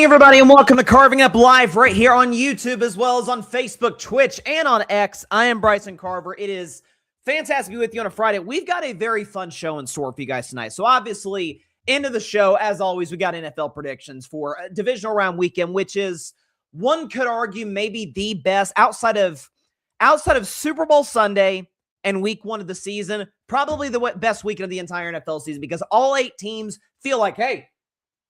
evening, everybody, and welcome to Carving Up Live right here on YouTube, as well as on Facebook, Twitch, and on X. I am Bryson Carver. It is fantastic to be with you on a Friday. We've got a very fun show in store for you guys tonight. So obviously, into the show, as always, we got NFL predictions for a divisional round weekend, which is, one could argue, maybe the best outside of Super Bowl Sunday and week one of the season, probably the best weekend of the entire NFL season, because all 8 teams feel like, hey,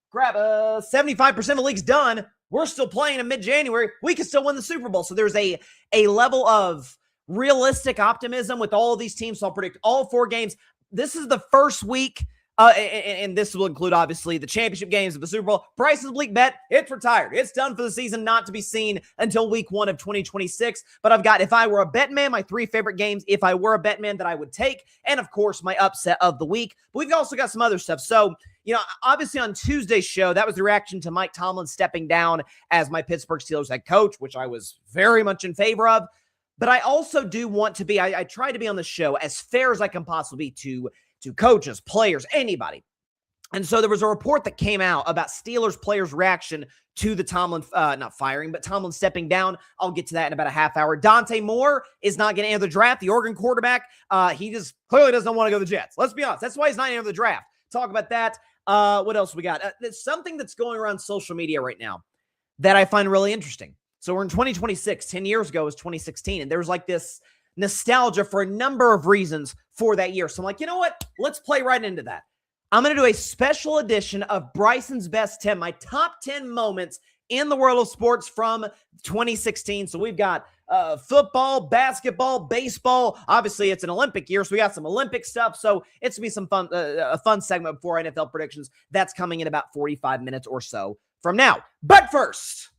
grab 75% of the league's done. We're still playing in mid-January. We can still win the Super Bowl. So there's a level of realistic optimism with all of these teams. So I'll predict all 4 games. This is the first week, and this will include, obviously, the championship games of the Super Bowl. Bryce's bleak bet, it's retired. It's done for the season, not to be seen until week 1 of 2026. But I've got, if I were a Bettin Man, my 3 favorite games, if I were a Bettin Man that I would take, and, of course, my upset of the week. But we've also got some other stuff. So, you know, obviously on Tuesday's show, that was the reaction to Mike Tomlin stepping down as my Pittsburgh Steelers head coach, which I was very much in favor of. But I also do want to be, I try to be on the show as fair as I can possibly be to coaches, players, anybody. And so there was a report that came out about Steelers players' reaction to the Tomlin, not firing, but Tomlin stepping down. I'll get to that in about a half hour. Dante Moore is not going to enter the draft. The Oregon quarterback, he just clearly doesn't want to go to the Jets. Let's be honest. That's why he's not entering the draft. Talk about that. What else we got? There's something that's going around social media right now that I find really interesting. So we're in 2026. 10 years ago was 2016. And there's like this nostalgia for a number of reasons for that year. So I'm like, you know what? Let's play right into that. I'm going to do a special edition of Bryson's Best 10, my top 10 moments in the world of sports from 2016. So we've got football, basketball, baseball. Obviously, it's an Olympic year, so we got some Olympic stuff. So it's going to be some fun, a fun segment before NFL predictions. That's coming in about 45 minutes or so from now. But first,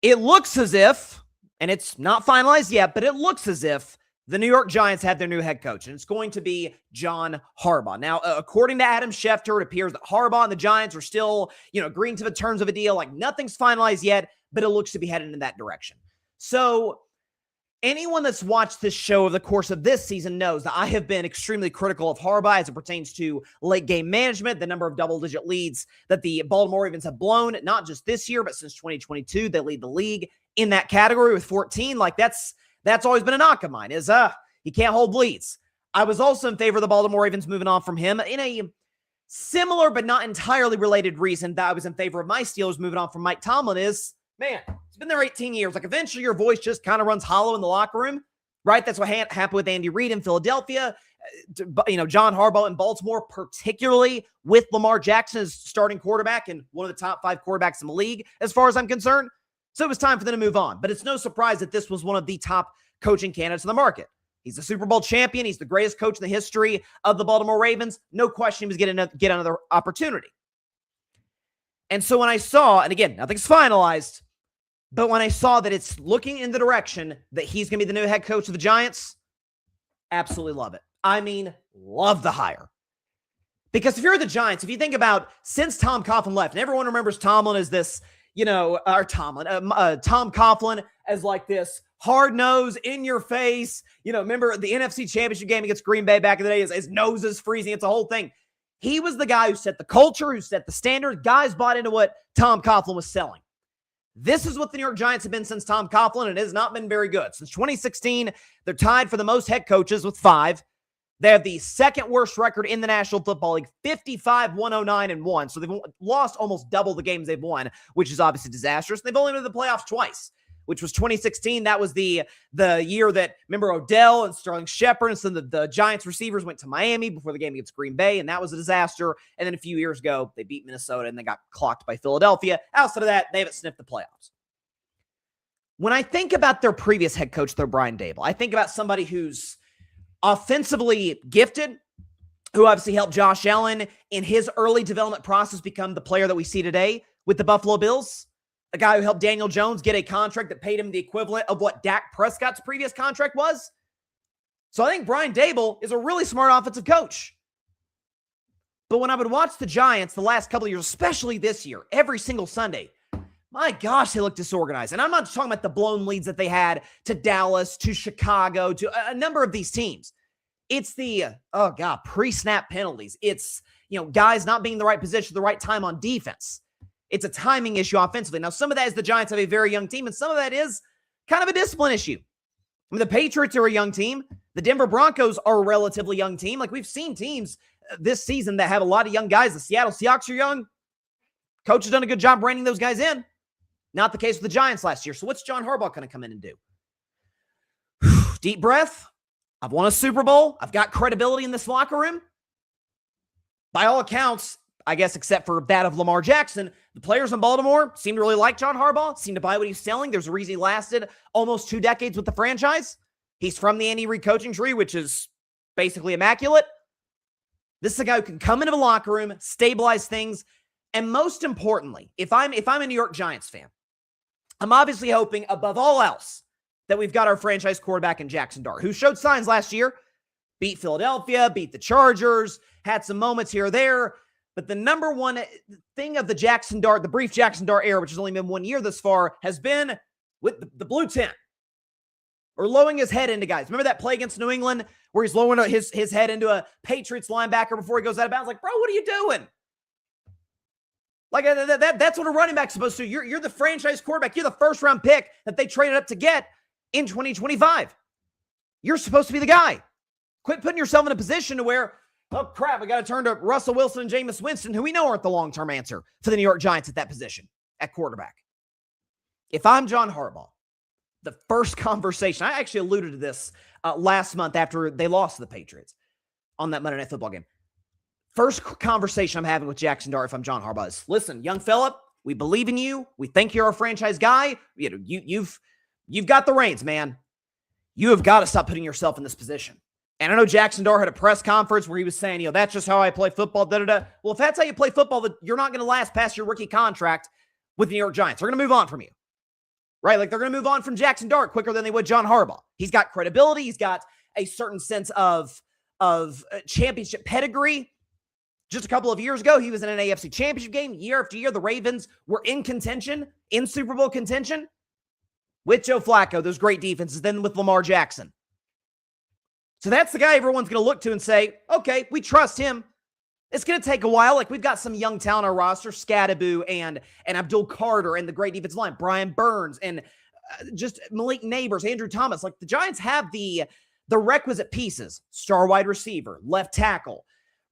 it looks as if, and it's not finalized yet, but it looks as if the New York Giants have their new head coach, and it's going to be John Harbaugh. Now, according to Adam Schefter, it appears that Harbaugh and the Giants are still, agreeing to the terms of a deal. Like, nothing's finalized yet, but it looks to be headed in that direction. So anyone that's watched this show over the course of this season knows that I have been extremely critical of Harbaugh as it pertains to late game management, the number of double-digit leads that the Baltimore Ravens have blown, not just this year, but since 2022. They lead the league in that category with 14. Like, that's always been a knock of mine, is he can't hold leads. I was also in favor of the Baltimore Ravens moving on from him in a similar but not entirely related reason that I was in favor of my Steelers moving on from Mike Tomlin is, man, it's been there 18 years. Like, eventually your voice just kind of runs hollow in the locker room, right? That's what happened with Andy Reid in Philadelphia. John Harbaugh in Baltimore, particularly with Lamar Jackson as starting quarterback and one of the top 5 quarterbacks in the league, as far as I'm concerned. So it was time for them to move on. But it's no surprise that this was one of the top coaching candidates in the market. He's the Super Bowl champion. He's the greatest coach in the history of the Baltimore Ravens. No question he was going to get another opportunity. And so when I saw, and again, nothing's finalized, but when I saw that it's looking in the direction that he's going to be the new head coach of the Giants, absolutely love it. I mean, love the hire. Because if you're the Giants, if you think about since Tom Coughlin left, and everyone remembers Tomlin as this, Tom Coughlin as like this hard-nosed, in-your-face, remember the NFC Championship game against Green Bay back in the day, his nose is freezing. It's a whole thing. He was the guy who set the culture, who set the standard. Guys bought into what Tom Coughlin was selling. This is what the New York Giants have been since Tom Coughlin, and it has not been very good. Since 2016, they're tied for the most head coaches with 5. They have the second worst record in the National Football League, 55-109-1. So they've lost almost double the games they've won, which is obviously disastrous. They've only been to the playoffs twice, which was 2016. That was the year that, remember, Odell and Sterling Shepard and some of the Giants receivers went to Miami before the game against Green Bay, and that was a disaster. And then a few years ago, they beat Minnesota and they got clocked by Philadelphia. Outside of that, they haven't sniffed the playoffs. When I think about their previous head coach, though, Brian Daboll, I think about somebody who's offensively gifted, who obviously helped Josh Allen in his early development process become the player that we see today with the Buffalo Bills. A guy who helped Daniel Jones get a contract that paid him the equivalent of what Dak Prescott's previous contract was. So I think Brian Daboll is a really smart offensive coach. But when I would watch the Giants the last couple of years, especially this year, every single Sunday, my gosh, they look disorganized. And I'm not just talking about the blown leads that they had to Dallas, to Chicago, to a number of these teams. It's the, pre-snap penalties. It's, guys not being in the right position at the right time on defense. It's a timing issue offensively. Now, some of that is the Giants have a very young team, and some of that is kind of a discipline issue. I mean, the Patriots are a young team. The Denver Broncos are a relatively young team. Like, we've seen teams this season that have a lot of young guys. The Seattle Seahawks are young. Coach has done a good job reining those guys in. Not the case with the Giants last year. So what's John Harbaugh going to come in and do? Deep breath. I've won a Super Bowl. I've got credibility in this locker room. By all accounts, I guess except for that of Lamar Jackson, the players in Baltimore seem to really like John Harbaugh, seem to buy what he's selling. There's a reason he lasted almost 2 decades with the franchise. He's from the Andy Reid coaching tree, which is basically immaculate. This is a guy who can come into the locker room, stabilize things, and most importantly, if I'm a New York Giants fan, I'm obviously hoping above all else that we've got our franchise quarterback in Jaxson Dart, who showed signs last year, beat Philadelphia, beat the Chargers, had some moments here or there. But the number one thing of the Jaxson Dart, the brief Jaxson Dart era, which has only been 1 year thus far, has been with the blue tent or lowering his head into guys. Remember that play against New England where he's lowering his head into a Patriots linebacker before he goes out of bounds? Like, bro, what are you doing? Like, that's what a running back's supposed to do. You're the franchise quarterback. You're the first-round pick that they traded up to get in 2025. You're supposed to be the guy. Quit putting yourself in a position to where, oh, crap, we got to turn to Russell Wilson and Jameis Winston, who we know aren't the long-term answer for the New York Giants at that position, at quarterback. If I'm John Harbaugh, the first conversation, I actually alluded to this last month after they lost to the Patriots on that Monday Night Football game. First conversation I'm having with Jaxson Dart if I'm John Harbaugh is, listen, young fella, we believe in you. We think you're our franchise guy. You know, you've got the reins, man. You have got to stop putting yourself in this position. And I know Jaxson Dart had a press conference where he was saying, that's just how I play football, da-da-da. Well, if that's how you play football, you're not going to last past your rookie contract with the New York Giants. They're going to move on from you, right? Like, they're going to move on from Jaxson Dart quicker than they would John Harbaugh. He's got credibility. He's got a certain sense of championship pedigree. Just a couple of years ago, he was in an AFC championship game. Year after year, the Ravens were in contention, in Super Bowl contention with Joe Flacco, those great defenses, then with Lamar Jackson. So that's the guy everyone's going to look to and say, okay, we trust him. It's going to take a while. Like, we've got some young talent on our roster, Scadaboo and Abdul Carter and the great defensive line, Brian Burns and just Malik Neighbors, Andrew Thomas. Like, the Giants have the requisite pieces, star wide receiver, left tackle,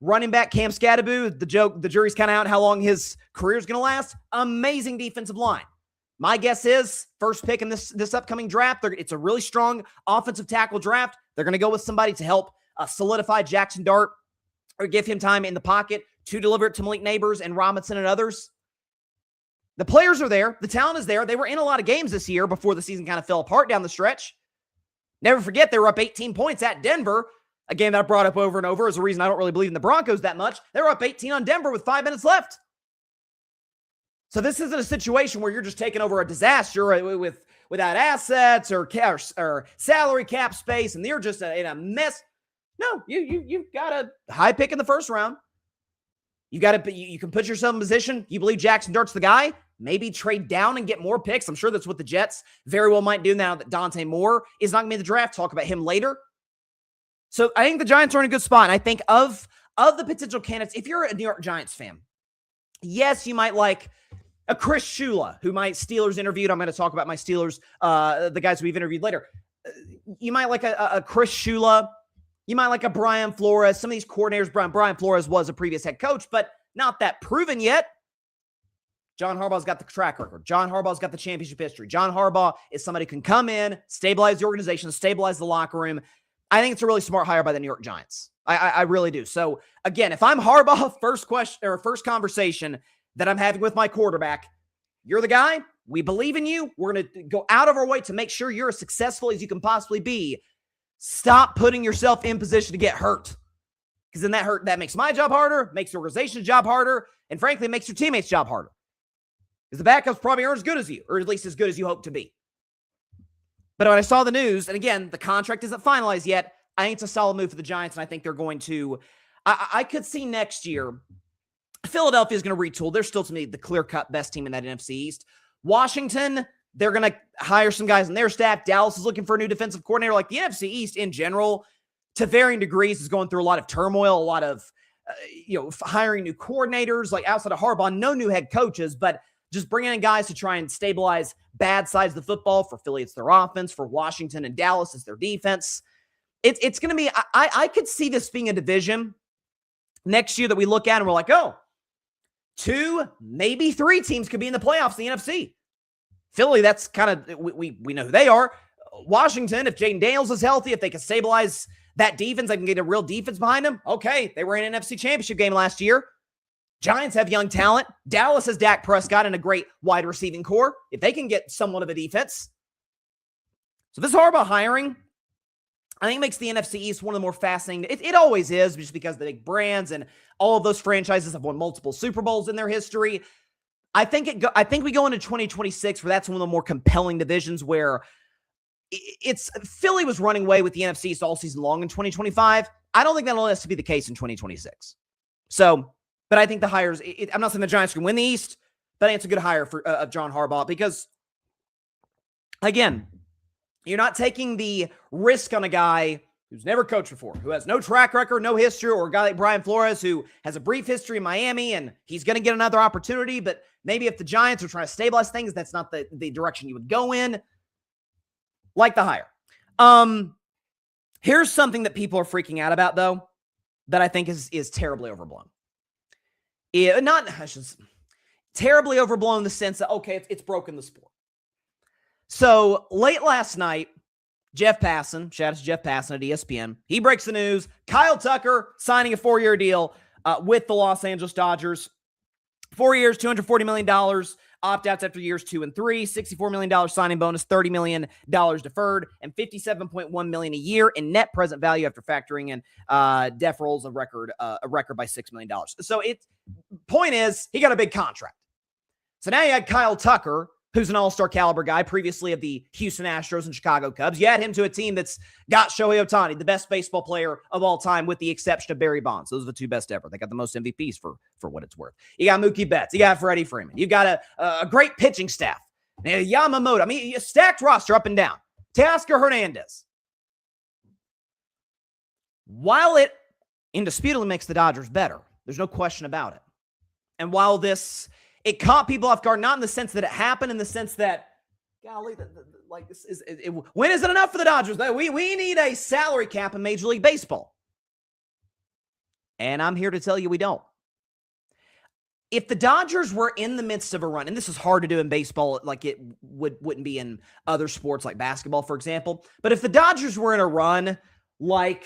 running back Cam Scadaboo. The jury's kind of out how long his career is going to last. Amazing defensive line. My guess is first pick in this upcoming draft, it's a really strong offensive tackle draft. They're going to go with somebody to help solidify Jaxson Dart or give him time in the pocket to deliver it to Malik Neighbors and Robinson and others. The players are there. The talent is there. They were in a lot of games this year before the season kind of fell apart down the stretch. Never forget, they were up 18 points at Denver, a game that I brought up over and over as a reason I don't really believe in the Broncos that much. They were up 18 on Denver with 5 minutes left. So this isn't a situation where you're just taking over a disaster without assets or salary cap space, and they're just in a mess. No, you've got a high pick in the first round. You can put yourself in position. You believe Jaxson Dart's the guy. Maybe trade down and get more picks. I'm sure that's what the Jets very well might do now that Dante Moore is not going to be in the draft. Talk about him later. So I think the Giants are in a good spot. And I think of the potential candidates, if you're a New York Giants fan, yes, you might like a Chris Shula, who my Steelers interviewed. I'm going to talk about my Steelers, the guys we've interviewed later. You might like a Chris Shula. You might like a Brian Flores. Some of these coordinators, Brian Flores was a previous head coach, but not that proven yet. John Harbaugh's got the track record. John Harbaugh's got the championship history. John Harbaugh is somebody who can come in, stabilize the organization, stabilize the locker room. I think it's a really smart hire by the New York Giants. I really do. So again, if I'm Harbaugh, first conversation that I'm having with my quarterback, you're the guy. We believe in you. We're going to go out of our way to make sure you're as successful as you can possibly be. Stop putting yourself in position to get hurt. Because then that makes my job harder, makes the organization's job harder, and frankly, makes your teammates' job harder. Because the backups probably aren't as good as you, or at least as good as you hope to be. But when I saw the news, and again, the contract isn't finalized yet, I think it's a solid move for the Giants, and I think they're going to, I could see next year, Philadelphia is going to retool. They're still, to me, the clear-cut best team in that NFC East. Washington, they're going to hire some guys on their staff. Dallas is looking for a new defensive coordinator. Like, the NFC East in general, to varying degrees, is going through a lot of turmoil, a lot of, hiring new coordinators. Like, outside of Harbaugh, no new head coaches, but just bringing in guys to try and stabilize bad sides of the football. For Philly, it's their offense. For Washington and Dallas, it's their defense. It's going to be, I could see this being a division next year that we look at and we're like, oh, 2, maybe 3 teams could be in the playoffs in the NFC. Philly, that's kind of, we know who they are. Washington, if Jaden Daniels is healthy, if they can stabilize that defense, they can get a real defense behind them. Okay, they were in an NFC Championship game last year. Giants have young talent. Dallas has Dak Prescott and a great wide receiving core. If they can get somewhat of a defense. So this Harbaugh hiring, I think, makes the NFC East one of the more fascinating. It always is, just because the big brands and all of those franchises have won multiple Super Bowls in their history. I think we go into 2026 where that's one of the more compelling divisions, where it's Philly was running away with the NFC East all season long in 2025. I don't think that'll necessarily be the case in 2026. So, but I think the hires, I'm not saying the Giants can win the East, but I think it's a good hire for John Harbaugh, because, again, you're not taking the risk on a guy who's never coached before, who has no track record, no history, or a guy like Brian Flores who has a brief history in Miami and he's going to get another opportunity. But maybe if the Giants are trying to stabilize things, that's not the direction you would go in. Like the hire. Here's something that people are freaking out about, though, that I think is terribly overblown. Terribly overblown in the sense that, okay, it's broken the sport. So late last night, Jeff Passan, shout out to Jeff Passan at ESPN, he breaks the news. Kyle Tucker signing a 4-year deal with the Los Angeles Dodgers. 4 years, $240 million. Opt-outs after years 2 and 3. $64 million signing bonus, $30 million deferred, and $57.1 million a year in net present value after factoring in def rolls a record by $6 million. So point is, he got a big contract. So now you had Kyle Tucker, who's an all-star caliber guy, previously of the Houston Astros and Chicago Cubs. You add him to a team that's got Shohei Ohtani, the best baseball player of all time, with the exception of Barry Bonds. Those are the 2 best ever. They got the most MVPs for what it's worth. You got Mookie Betts. You got Freddie Freeman. You got a great pitching staff. Yamamoto. I mean, a stacked roster up and down. Teoscar Hernandez. While it indisputably makes the Dodgers better, there's no question about it. And while it caught people off guard, not in the sense that it happened, in the sense that, golly, when is it enough for the Dodgers? We need a salary cap in Major League Baseball. And I'm here to tell you we don't. If the Dodgers were in the midst of a run, and this is hard to do in baseball like it wouldn't be in other sports like basketball, for example, but if the Dodgers were in a run like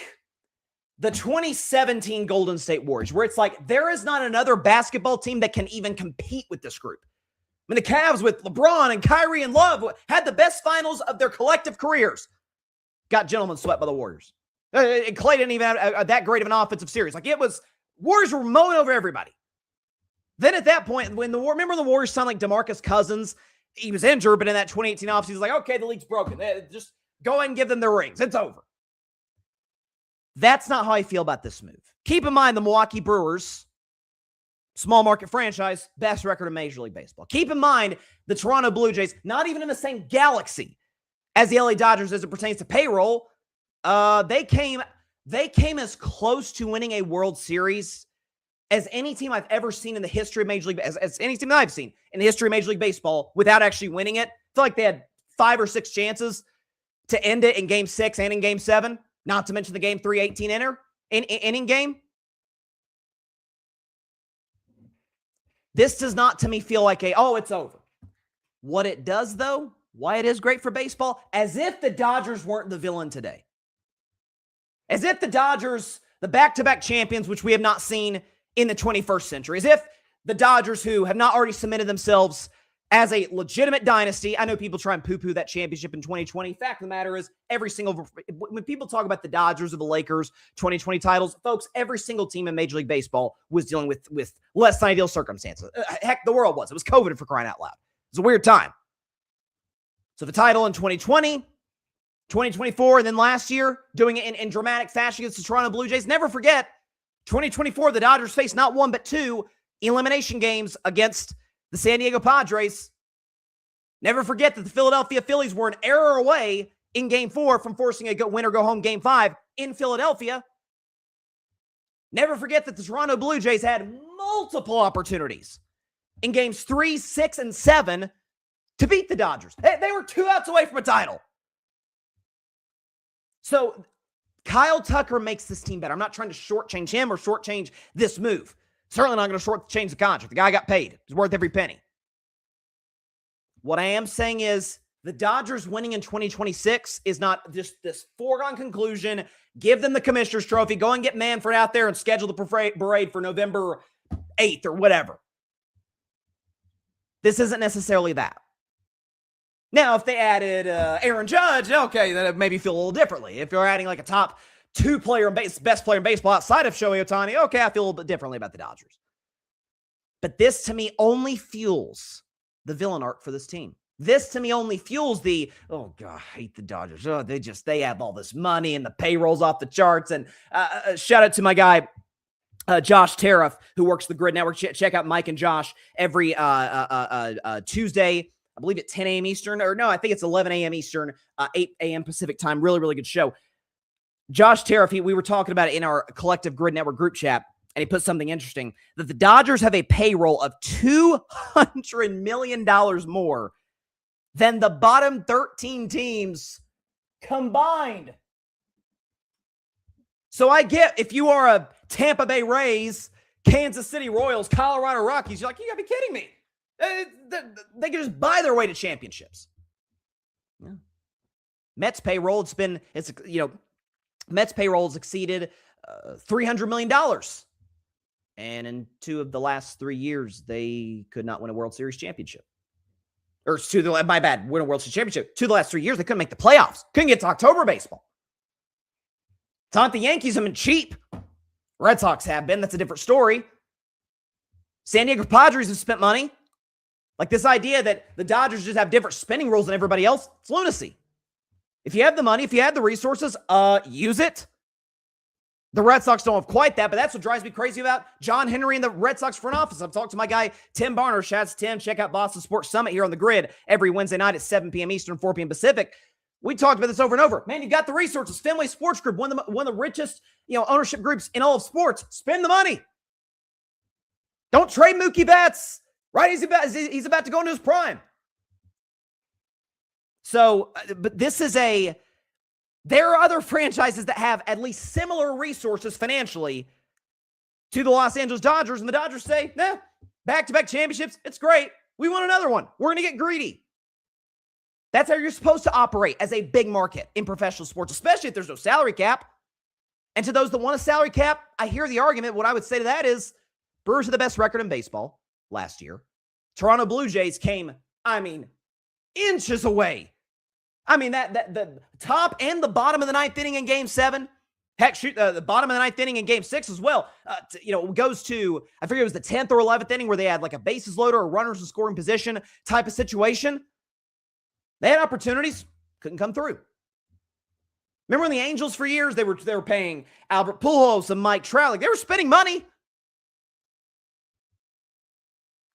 the 2017 Golden State Warriors, where it's like there is not another basketball team that can even compete with this group. I mean, the Cavs with LeBron and Kyrie and Love had the best finals of their collective careers. Got gentlemen swept by the Warriors. And Clay didn't even have that great of an offensive series. Like, it was, Warriors were mowing over everybody. Then at that point, remember the Warriors signed like DeMarcus Cousins? He was injured, but in that 2018 offseason, he was like, okay, the league's broken. Just go ahead and give them their rings. It's over. That's not how I feel about this move. Keep in mind the Milwaukee Brewers, small market franchise, best record in Major League Baseball. Keep in mind the Toronto Blue Jays, not even in the same galaxy as the LA Dodgers as it pertains to payroll. They came as close to winning a World Series as any team I've ever seen in the history of Major League, as any team that I've seen in the history of Major League Baseball without actually winning it. I feel like they had 5 or 6 chances to end it in Game 6 and in Game 7. Not to mention the Game 3 18 game. This does not, to me, feel like it's over. What it does, though, why it is great for baseball, as if the Dodgers weren't the villain today. As if the Dodgers, the back-to-back champions, which we have not seen in the 21st century, as if the Dodgers, who have not already cemented themselves as a legitimate dynasty. I know people try and poo-poo that championship in 2020. Fact of the matter is, when people talk about the Dodgers or the Lakers 2020 titles, folks, every single team in Major League Baseball was dealing with less than ideal circumstances. Heck, the world was. It was COVID, for crying out loud. It was a weird time. So the title in 2020, 2024, and then last year, doing it in dramatic fashion against the Toronto Blue Jays. Never forget, 2024, the Dodgers faced not 1 but 2 elimination games against the San Diego Padres. Never forget that the Philadelphia Phillies were an error away in Game 4 from forcing a win-or-go-home Game 5 in Philadelphia. Never forget that the Toronto Blue Jays had multiple opportunities in games 3, 6, and 7 to beat the Dodgers. They were 2 outs away from a title. So Kyle Tucker makes this team better. I'm not trying to shortchange him or shortchange this move. Certainly not going to shortchange the contract. The guy got paid. He's worth every penny. What I am saying is the Dodgers winning in 2026 is not just this foregone conclusion. Give them the Commissioner's Trophy. Go and get Manfred out there and schedule the parade for November 8th or whatever. This isn't necessarily that. Now, if they added Aaron Judge, okay, then it maybe feel a little differently. If you're adding like a top 2 player in best player in baseball outside of Shohei Ohtani, okay, I feel a little bit differently about the Dodgers. But this, to me, only fuels the villain arc for this team. This, to me, only fuels the, oh, God, I hate the Dodgers. Oh, they have all this money and the payrolls off the charts. And shout out to my guy, Josh Tariff, who works the Grid Network. Check out Mike and Josh every Tuesday, I believe at 10 a.m. Eastern. Or no, I think it's 11 a.m. Eastern, 8 a.m. Pacific time. Really, really good show. Josh Tariff, we were talking about it in our collective Grid Network group chat, and he put something interesting, that the Dodgers have a payroll of $200 million more than the bottom 13 teams combined. So I get, if you are a Tampa Bay Rays, Kansas City Royals, Colorado Rockies, you're like, you gotta be kidding me. They can just buy their way to championships. Yeah. Mets payroll, Mets payroll has exceeded $300 million. And in 2 of the last 3 years, they could not win a World Series championship. Win a World Series championship. 2 of the last 3 years, they couldn't make the playoffs. Couldn't get to October baseball. It's not the Yankees have been cheap. Red Sox have been. That's a different story. San Diego Padres have spent money. Like this idea that the Dodgers just have different spending rules than everybody else, it's lunacy. If you have the money, if you have the resources, use it. The Red Sox don't have quite that, but that's what drives me crazy about John Henry and the Red Sox front office. I've talked to my guy, Tim Barner. Shouts to Tim. Check out Boston Sports Summit here on the Grid every Wednesday night at 7 p.m. Eastern, 4 p.m. Pacific. We talked about this over and over. Man, you got the resources. Fenway Sports Group, one of the richest, ownership groups in all of sports. Spend the money. Don't trade Mookie Betts. Right? He's about to go into his prime. So, but there are other franchises that have at least similar resources financially to the Los Angeles Dodgers, and the Dodgers say, nah, back-to-back championships, it's great. We want another one. We're going to get greedy. That's how you're supposed to operate as a big market in professional sports, especially if there's no salary cap. And to those that want a salary cap, I hear the argument. What I would say to that is, Brewers had the best record in baseball last year. Toronto Blue Jays came, inches away. The top and the bottom of the 9th inning in Game 7. Heck, the bottom of the 9th inning in Game 6 as well. Goes to, I forget it was the 10th or 11th inning where they had like a bases loader or runners in scoring position type of situation. They had opportunities, couldn't come through. Remember when the Angels for years, they were paying Albert Pujols and Mike Trout. Like, they were spending money.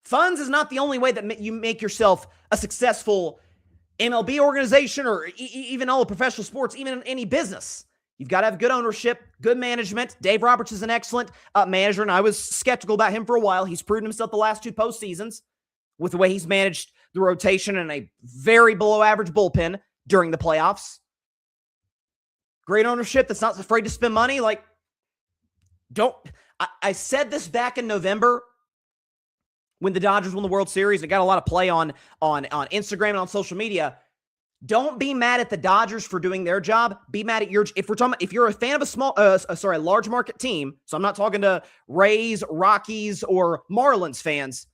Funds is not the only way that you make yourself a successful MLB organization or even all of professional sports, even in any business. You've got to have good ownership, good management. Dave Roberts is an excellent manager, and I was skeptical about him for a while. He's proven himself the last 2 postseasons with the way he's managed the rotation and a very below-average bullpen during the playoffs. Great ownership that's not afraid to spend money. I said this back in November when the Dodgers won the World Series. It got a lot of play on Instagram and on social media. Don't be mad at the Dodgers for doing their job. Be mad at if you're a fan of a large market team. So I'm not talking to Rays, Rockies, or Marlins fans.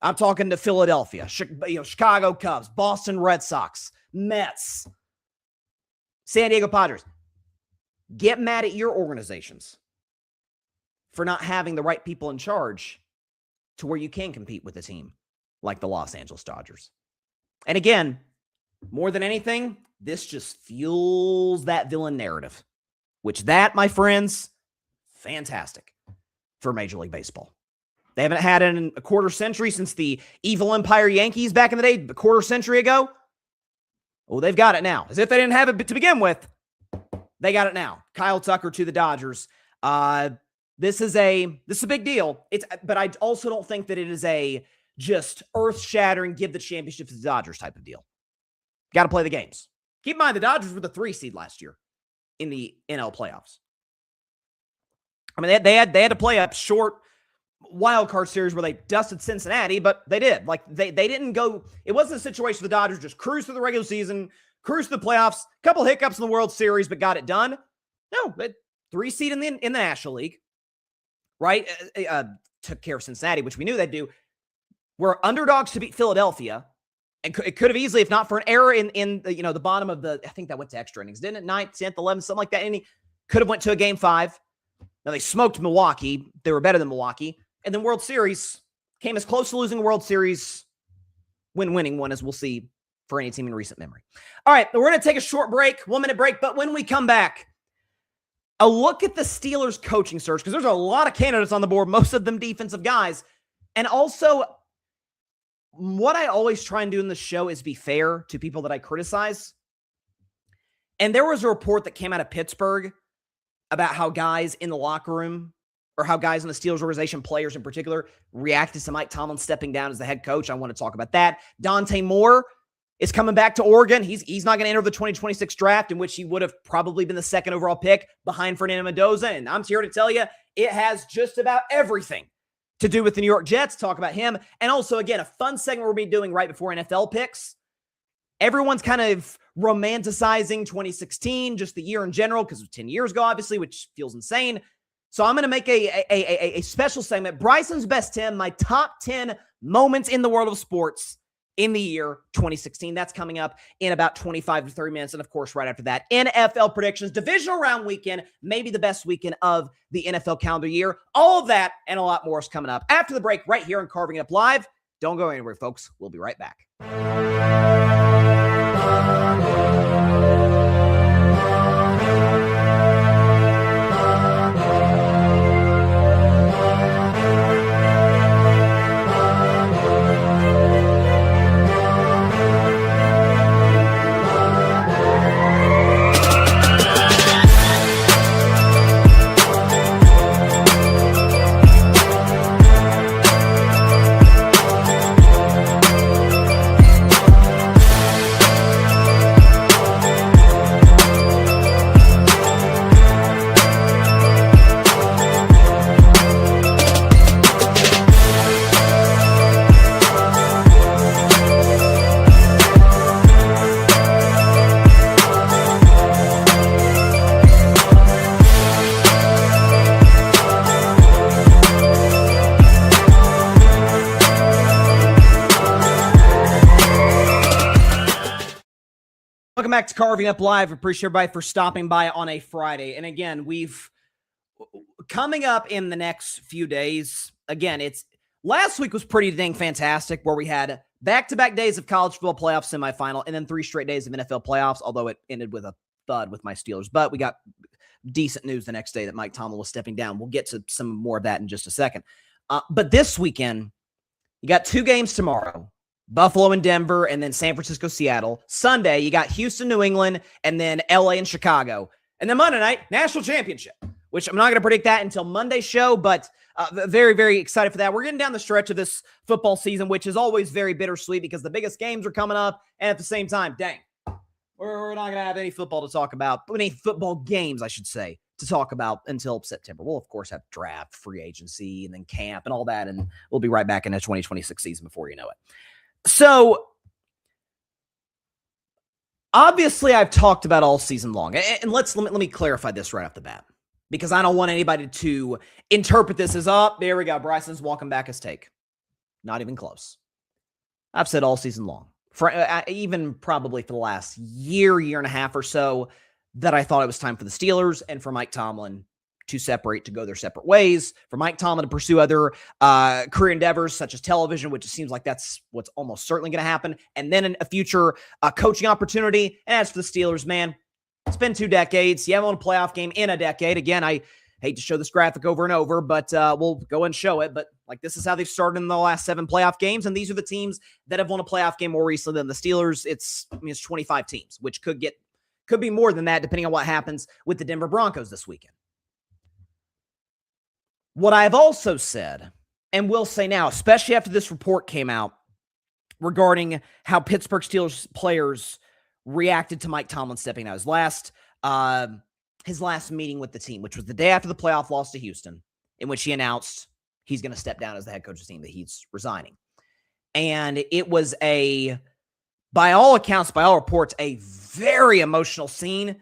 I'm talking to Philadelphia, Chicago Cubs, Boston Red Sox, Mets, San Diego Padres. Get mad at your organizations for not having the right people in charge to where you can compete with a team like the Los Angeles Dodgers. And again, more than anything, this just fuels that villain narrative, which my friends, fantastic for Major League Baseball. They haven't had it in a quarter century since the evil Empire Yankees back in the day, a quarter century ago. Well, they've got it now. As if they didn't have it to begin with, they got it now. Kyle Tucker to the Dodgers. The This is a big deal. But I also don't think that it is a just earth-shattering, give the championship to the Dodgers type of deal. Got to play the games. Keep in mind, the Dodgers were the 3 seed last year in the NL playoffs. I mean, they had to play a short wild card series where they dusted Cincinnati, but they did. Like, they didn't go. It wasn't a situation where the Dodgers just cruised through the regular season, cruised through the playoffs, a couple hiccups in the World Series, but got it done. No, 3 seed in the National League, right? Took care of Cincinnati, which we knew they'd do. Were underdogs to beat Philadelphia, and it could have easily, if not for an error in the bottom of the, I think that went to extra innings, didn't it? 9th, 10th, 11th, something like that. And he could have went to a Game 5. Now, they smoked Milwaukee. They were better than Milwaukee. And then World Series came as close to losing a World Series when winning one, as we'll see for any team in recent memory. All right, we're going to take a short break, 1-minute break. But when we come back, a look at the Steelers coaching search, because there's a lot of candidates on the board, most of them defensive guys. And also, what I always try and do in the show is be fair to people that I criticize. And there was a report that came out of Pittsburgh about how guys in the locker room, or how guys in the Steelers organization, players in particular, reacted to Mike Tomlin stepping down as the head coach. I want to talk about that. Dante Moore is coming back to Oregon. He's not going to enter the 2026 draft, in which he would have probably been the 2nd overall pick behind Fernando Mendoza. And I'm here to tell you, it has just about everything to do with the New York Jets. Talk about him. And also, again, a fun segment we'll be doing right before NFL picks. Everyone's kind of romanticizing 2016, just the year in general, because it was 10 years ago, obviously, which feels insane. So I'm going to make a special segment, Bryson's Best 10, my top 10 moments in the world of sports in the year 2016. That's coming up in about 25 to 30 minutes. And of course, right after that, NFL predictions, divisional round weekend, maybe the best weekend of the NFL calendar year. All of that and a lot more is coming up after the break right here on Carving It Up Live. Don't go anywhere, folks. We'll be right back. Welcome back to Carving Up Live. Appreciate everybody for stopping by on a Friday. And again, we've coming up in the next few days. Again, last week was pretty dang fantastic, where we had back-to-back days of college football playoff semifinal and then 3 straight days of NFL playoffs, although it ended with a thud with my Steelers. But we got decent news the next day that Mike Tomlin was stepping down. We'll get to some more of that in just a second. But this weekend, you got 2 games tomorrow. Buffalo and Denver, and then San Francisco, Seattle. Sunday, you got Houston, New England, and then LA and Chicago. And then Monday night, national championship, which I'm not going to predict that until Monday's show, but very, very excited for that. We're getting down the stretch of this football season, which is always very bittersweet because the biggest games are coming up, and at the same time, dang, we're not going to have any football to talk about, any football games, I should say, to talk about until September. We'll, of course, have draft, free agency, and then camp and all that, and we'll be right back in the 2026 season before you know it. So, obviously, I've talked about all season long, and let me clarify this right off the bat, because I don't want anybody to interpret this as, there we go, Bryson's walking back his take. Not even close. I've said all season long, even probably for the last year and a half or so, that I thought it was time for the Steelers and for Mike Tomlin to separate, to go their separate ways, for Mike Tomlin to pursue other career endeavors such as television, which it seems like that's what's almost certainly going to happen, and then a future coaching opportunity. And as for the Steelers, man, it's been 2 decades. You haven't won a playoff game in a decade. Again, I hate to show this graphic over and over, but we'll go and show it. But like, this is how they've started in the last 7 playoff games, and these are the teams that have won a playoff game more recently than the Steelers. It's 25 teams, which could be more than that depending on what happens with the Denver Broncos this weekend. What I've also said, and will say now, especially after this report came out regarding how Pittsburgh Steelers players reacted to Mike Tomlin stepping out, his last meeting with the team, which was the day after the playoff loss to Houston, in which he announced he's going to step down as the head coach of the team, that he's resigning. And it was by all accounts, by all reports, a very emotional scene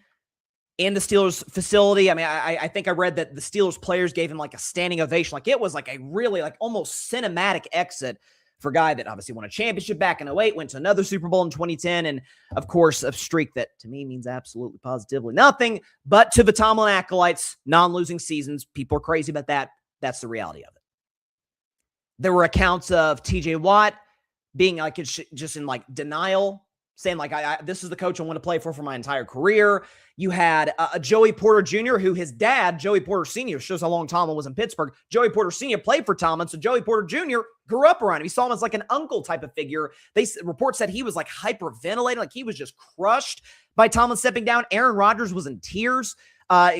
in the Steelers facility. I mean, I think I read that the Steelers players gave him like a standing ovation. Like, it was like a really like almost cinematic exit for a guy that obviously won a championship back in 2008, went to another Super Bowl in 2010, and of course, a streak that to me means absolutely positively nothing, but to the Tomlin acolytes, non-losing seasons. People are crazy about that. That's the reality of it. There were accounts of TJ Watt being like just in like denial, saying like, this is the coach I want to play for my entire career. You had Joey Porter Jr., who his dad, Joey Porter Sr., shows how long Tomlin was in Pittsburgh. Joey Porter Sr. played for Tomlin, so Joey Porter Jr. grew up around him. He saw him as like an uncle type of figure. Reports said he was like hyperventilating, like he was just crushed by Tomlin stepping down. Aaron Rodgers was in tears,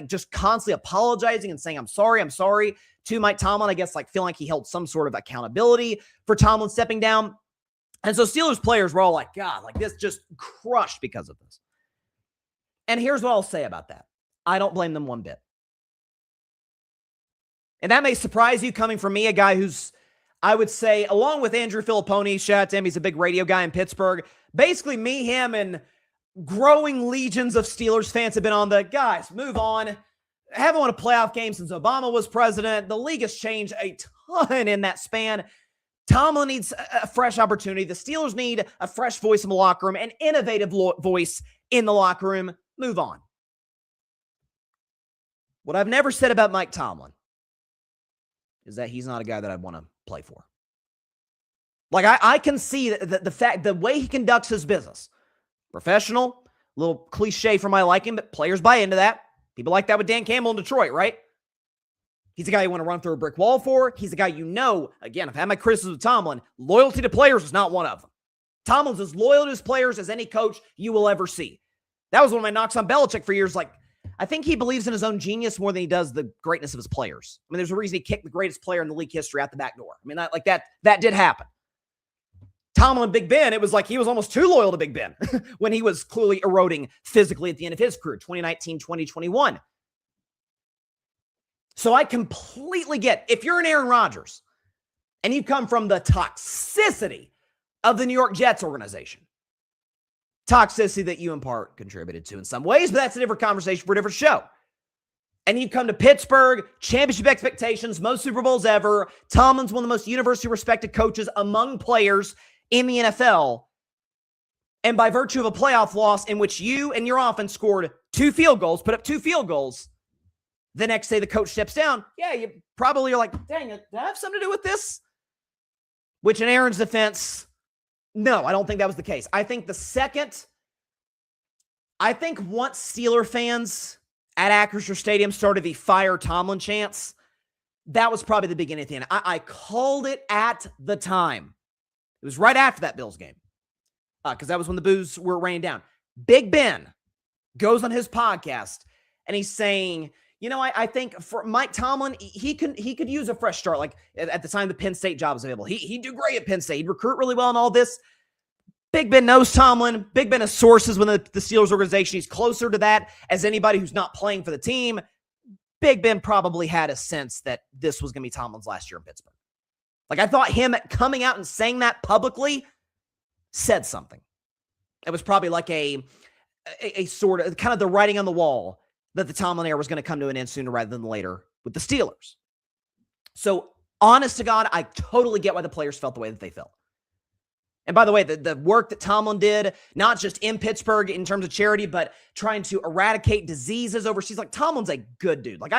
just constantly apologizing and saying, I'm sorry to Mike Tomlin. I guess like feeling like he held some sort of accountability for Tomlin stepping down. And so Steelers players were all like, God, like this just crushed because of this. And here's what I'll say about that. I don't blame them one bit. And that may surprise you coming from me, a guy who's, I would say, along with Andrew Filipponi, shout out to him, he's a big radio guy in Pittsburgh. Basically me, him, and growing legions of Steelers fans have been on the, guys, move on. Haven't won a playoff game since Obama was president. The league has changed a ton in that span. Tomlin needs a fresh opportunity. The Steelers need a fresh voice in the locker room, an innovative voice in the locker room. Move on. What I've never said about Mike Tomlin is that he's not a guy that I'd want to play for. Like, I can see the way he conducts his business. Professional, a little cliche for my liking, but players buy into that. People like that with Dan Campbell in Detroit, right? He's a guy you want to run through a brick wall for. He's a guy again, I've had my criticism of Tomlin. Loyalty to players is not one of them. Tomlin's as loyal to his players as any coach you will ever see. That was one of my knocks on Belichick for years. Like, I think he believes in his own genius more than he does the greatness of his players. I mean, there's a reason he kicked the greatest player in the league history out the back door. I mean, that did happen. Tomlin, Big Ben, it was like he was almost too loyal to Big Ben when he was clearly eroding physically at the end of his career, 2019, 2021. So I completely get, if you're an Aaron Rodgers and you come from the toxicity of the New York Jets organization, toxicity that you in part contributed to in some ways, but that's a different conversation for a different show. And you come to Pittsburgh, championship expectations, most Super Bowls ever. Tomlin's one of the most universally respected coaches among players in the NFL. And by virtue of a playoff loss in which you and your offense scored put up two field goals, the next day the coach steps down. Yeah, you probably are like, dang it, did I have something to do with this? Which in Aaron's defense, no, I don't think that was the case. I think once Steeler fans at Acrisure Stadium started the fire Tomlin chants, that was probably the beginning of the end. I called it at the time. It was right after that Bills game, because that was when the boos were raining down. Big Ben goes on his podcast, and he's saying, I think for Mike Tomlin, he could use a fresh start. Like at the time the Penn State job was available, he'd do great at Penn State. He'd recruit really well and all this. Big Ben knows Tomlin. Big Ben has sources within the Steelers organization. He's closer to that as anybody who's not playing for the team. Big Ben probably had a sense that this was going to be Tomlin's last year in Pittsburgh. Like, I thought him coming out and saying that publicly said something. It was probably like a sort of kind of the writing on the wall that the Tomlin era was going to come to an end sooner rather than later with the Steelers. So, honest to God, I totally get why the players felt the way that they felt. And by the way, the work that Tomlin did, not just in Pittsburgh in terms of charity, but trying to eradicate diseases overseas. Like, Tomlin's a good dude. Like,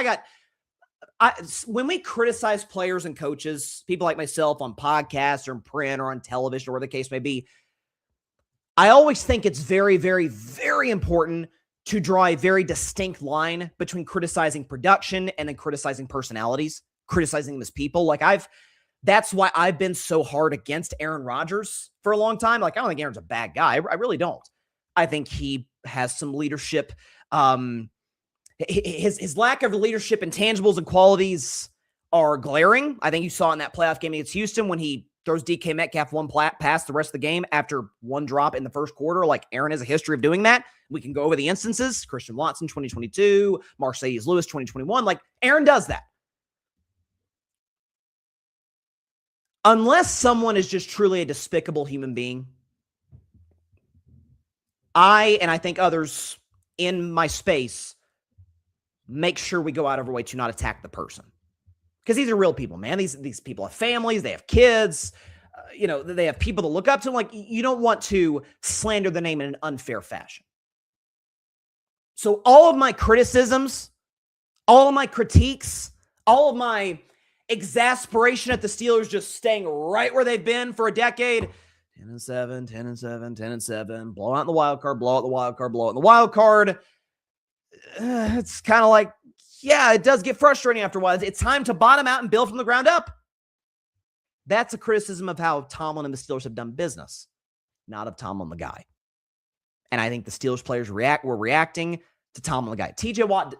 when we criticize players and coaches, people like myself on podcasts or in print or on television or whatever the case may be, I always think it's very, very, very important to draw a very distinct line between criticizing production and then criticizing personalities, criticizing them as people. Like, that's why I've been so hard against Aaron Rodgers for a long time. Like, I don't think Aaron's a bad guy. I really don't. I think he has some leadership. His lack of leadership intangibles and qualities are glaring. I think you saw in that playoff game against Houston when he throws DK Metcalf one pass the rest of the game after one drop in the first quarter. Like, Aaron has a history of doing that. We can go over the instances. Christian Watson, 2022. Marcedes Lewis, 2021. Like, Aaron does that. Unless someone is just truly a despicable human being, and I think others in my space, make sure we go out of our way to not attack the person. Because these are real people, man. These people have families, they have kids, they have people to look up to. Like, you don't want to slander the name in an unfair fashion. So all of my criticisms, all of my critiques, all of my exasperation at the Steelers just staying right where they've been for a decade, 10-7, 10-7, 10-7, blow out in the wild card, blow out the wild card, blow out in the wild card. It's kind of like, yeah, it does get frustrating after a while. It's time to bottom out and build from the ground up. That's a criticism of how Tomlin and the Steelers have done business, not of Tomlin the guy. And I think the Steelers players were reacting to Tomlin the guy. TJ Watt,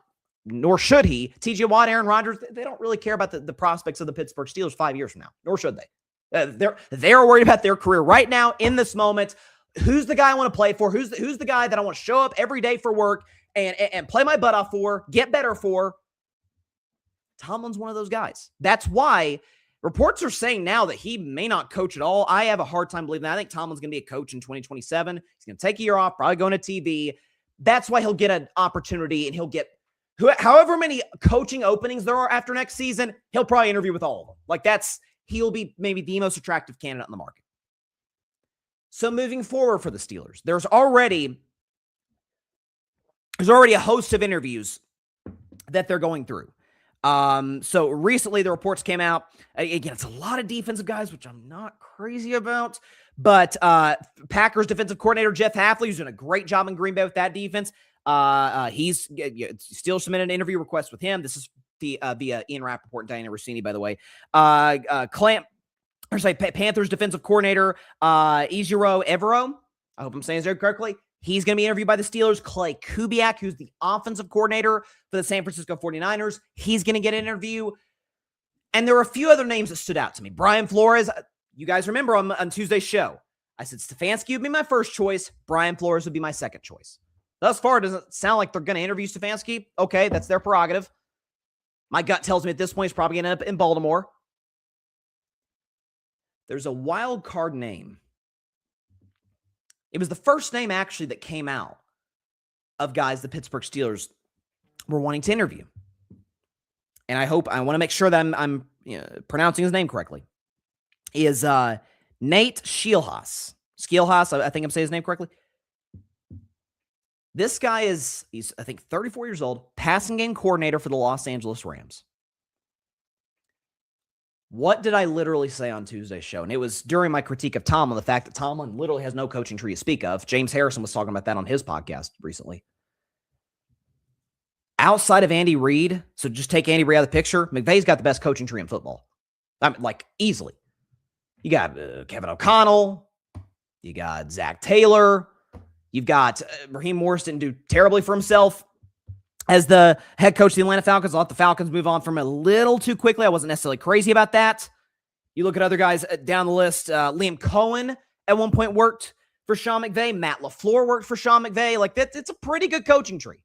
nor should he. TJ Watt, Aaron Rodgers, they don't really care about the prospects of the Pittsburgh Steelers 5 years from now, nor should they. They're worried about their career right now in this moment. Who's the guy I want to play for? Who's the guy that I want to show up every day for work and play my butt off for, get better for? Tomlin's one of those guys. That's why reports are saying now that he may not coach at all. I have a hard time believing that. I think Tomlin's going to be a coach in 2027. He's going to take a year off, probably going to TV. That's why he'll get an opportunity, and he'll get however many coaching openings there are after next season, he'll probably interview with all of them. Like, he'll be maybe the most attractive candidate in the market. So moving forward for the Steelers, there's already a host of interviews that they're going through. So recently the reports came out. Again, it's a lot of defensive guys, which I'm not crazy about. But Packers defensive coordinator Jeff Hafley, who's doing a great job in Green Bay with that defense. He's still submitted an interview request with him. This is via Ian Rappaport and Diana Rossini, by the way. Panthers defensive coordinator Ejiro Evero. I hope I'm saying his name correctly. He's going to be interviewed by the Steelers. Clay Kubiak, who's the offensive coordinator for the San Francisco 49ers. He's going to get an interview. And there were a few other names that stood out to me. Brian Flores, you guys remember on Tuesday's show, I said Stefanski would be my first choice. Brian Flores would be my second choice. Thus far, it doesn't sound like they're going to interview Stefanski. Okay, that's their prerogative. My gut tells me at this point he's probably going to end up in Baltimore. There's a wild card name. It was the first name, actually, that came out of guys the Pittsburgh Steelers were wanting to interview. And I want to make sure that I'm pronouncing his name correctly. Is Nate Scheelhaas. Scheelhaas, I think I'm saying his name correctly. This guy he's I think 34 years old, passing game coordinator for the Los Angeles Rams. What did I literally say on Tuesday's show? And it was during my critique of Tomlin, the fact that Tomlin literally has no coaching tree to speak of. James Harrison was talking about that on his podcast recently. Outside of Andy Reid, so just take Andy Reid out of the picture, McVay's got the best coaching tree in football. I mean, like, easily. You got Kevin O'Connell. You got Zach Taylor. You've got Raheem Morris didn't do terribly for himself as the head coach of the Atlanta Falcons. I'll let the Falcons move on from a little too quickly. I wasn't necessarily crazy about that. You look at other guys down the list. Liam Cohen at one point worked for Sean McVay. Matt LaFleur worked for Sean McVay. Like, it's a pretty good coaching tree.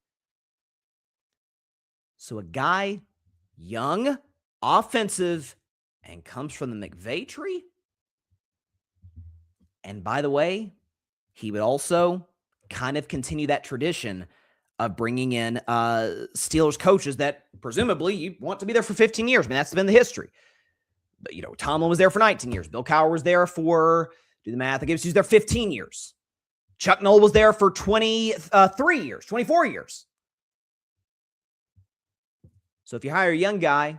So a guy, young, offensive, and comes from the McVay tree. And by the way, he would also kind of continue that tradition of bringing in Steelers coaches that presumably you want to be there for 15 years. I mean, that's been the history. But, Tomlin was there for 19 years. Bill Cowher was there for, do the math, I guess he was there 15 years. Chuck Noll was there for 23 years, 24 years. So if you hire a young guy,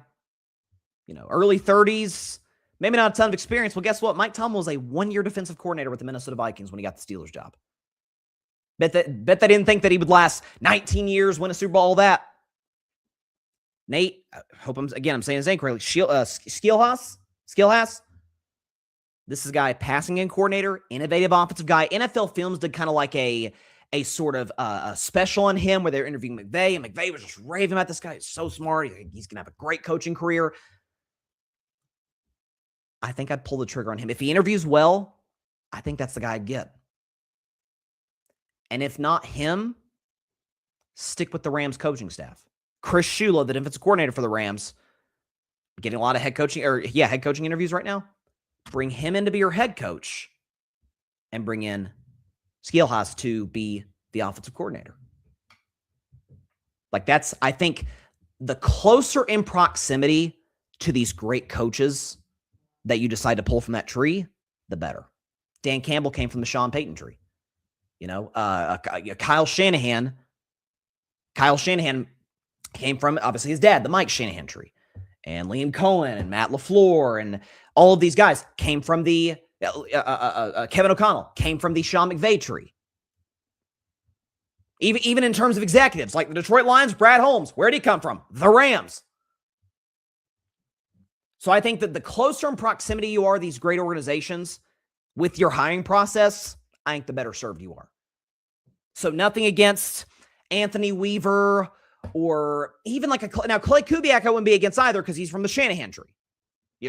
early 30s, maybe not a ton of experience, well, guess what? Mike Tomlin was a one-year defensive coordinator with the Minnesota Vikings when he got the Steelers job. Bet they didn't think that he would last 19 years, win a Super Bowl, all that. Nate, I hope I'm saying his name correctly. Scheelhaas. This is a guy, passing game coordinator, innovative offensive guy. NFL Films did kind of like a sort of a special on him where they're interviewing McVay, and McVay was just raving about this guy. He's so smart. He's going to have a great coaching career. I think I'd pull the trigger on him. If he interviews well, I think that's the guy I'd get. And if not him, stick with the Rams coaching staff. Chris Shula, the defensive coordinator for the Rams, getting a lot of head coaching interviews right now. Bring him in to be your head coach and bring in Skielhaas to be the offensive coordinator. Like I think the closer in proximity to these great coaches that you decide to pull from that tree, the better. Dan Campbell came from the Sean Payton tree. Kyle Shanahan came from, obviously, his dad, the Mike Shanahan tree. And Liam Cohen and Matt LaFleur and all of these guys came from the Kevin O'Connell came from the Sean McVay tree. Even in terms of executives, like the Detroit Lions, Brad Holmes, where did he come from? The Rams. So I think that the closer in proximity you are to these great organizations with your hiring process, I think the better served you are. So nothing against Anthony Weaver or even now Clay Kubiak I wouldn't be against either because he's from the Shanahan tree.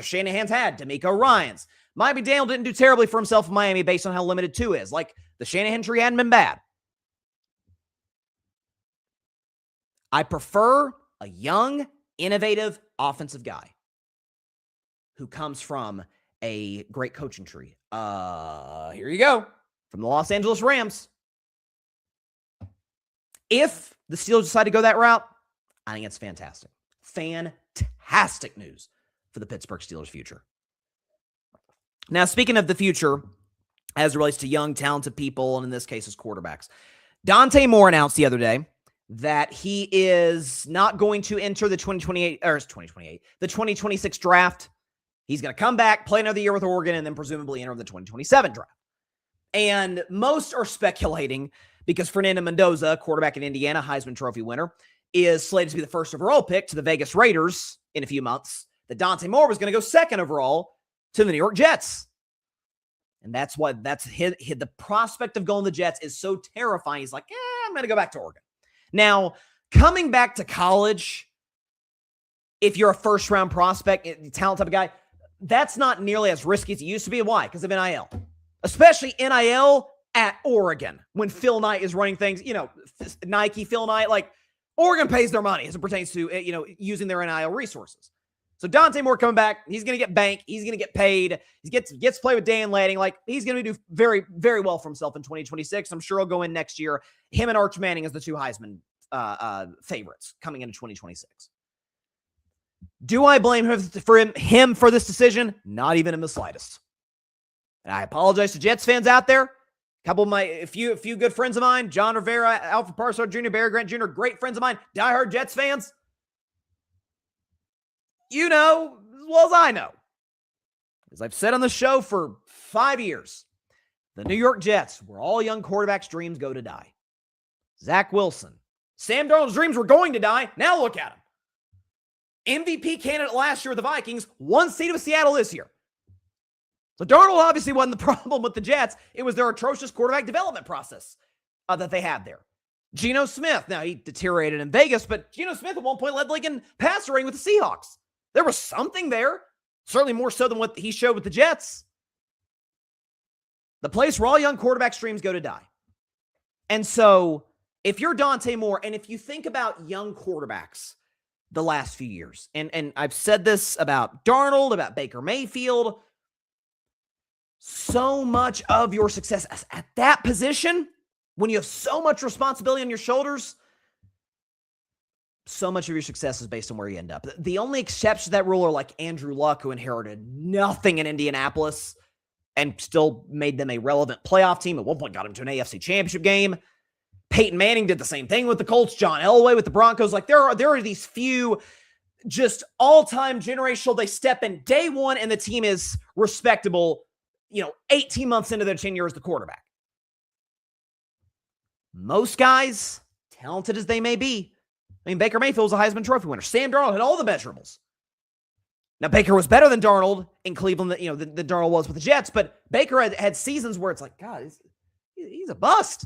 Shanahan's had D'Amico Ryans. Miami Daniel didn't do terribly for himself in Miami based on how limited 2 is. Like the Shanahan tree hadn't been bad. I prefer a young, innovative offensive guy who comes from a great coaching tree. Here you go. From the Los Angeles Rams. If the Steelers decide to go that route, I think it's fantastic. Fantastic news for the Pittsburgh Steelers' future. Now, speaking of the future, as it relates to young, talented people, and in this case, as quarterbacks, Dante Moore announced the other day that he is not going to enter the 2026 draft. He's going to come back, play another year with Oregon, and then presumably enter the 2027 draft. And most are speculating because Fernando Mendoza, quarterback in Indiana, Heisman Trophy winner, is slated to be the first overall pick to the Vegas Raiders in a few months, that Dante Moore was going to go second overall to the New York Jets. And that's the prospect of going to the Jets is so terrifying. He's like, I'm going to go back to Oregon. Now, coming back to college, if you're a first-round prospect, talent type of guy, that's not nearly as risky as it used to be. Why? Because of NIL. Especially NIL at Oregon when Phil Knight is running things, Nike, Phil Knight, like Oregon pays their money as it pertains to, using their NIL resources. So Dante Moore coming back, he's going to get banked. He's going to get paid. He gets to play with Dan Lanning. Like he's going to do very, very well for himself in 2026. I'm sure he'll go in next year. Him and Arch Manning as the 2 Heisman favorites coming into 2026. Do I blame him for this decision? Not even in the slightest. And I apologize to Jets fans out there. A few good friends of mine, John Rivera, Alfred Parsons Jr., Barry Grant Jr., great friends of mine, diehard Jets fans. You know as well as I know. As I've said on the show for 5 years, the New York Jets, where all young quarterbacks' dreams go to die. Zach Wilson. Sam Darnold's dreams were going to die. Now look at him. MVP candidate last year with the Vikings, 1 seed with Seattle this year. So Darnold obviously wasn't the problem with the Jets. It was their atrocious quarterback development process that they had there. Geno Smith. Now, he deteriorated in Vegas, but Geno Smith at one point led the league in passer rating with the Seahawks. There was something there. Certainly more so than what he showed with the Jets. The place where all young quarterbacks' dreams go to die. And so, if you're Dante Moore, and if you think about young quarterbacks the last few years, and I've said this about Darnold, about Baker Mayfield, so much of your success at that position, when you have so much responsibility on your shoulders, so much of your success is based on where you end up. The only exceptions to that rule are like Andrew Luck, who inherited nothing in Indianapolis and still made them a relevant playoff team. At one point got him to an AFC championship game. Peyton Manning did the same thing with the Colts. John Elway with the Broncos. Like there are these few just all-time generational. They step in day one and the team is respectable, 18 months into their tenure as the quarterback. Most guys, talented as they may be, Baker Mayfield was a Heisman Trophy winner. Sam Darnold had all the measurables. Now, Baker was better than Darnold in Cleveland, than Darnold was with the Jets, but Baker had seasons where it's like, God, he's a bust.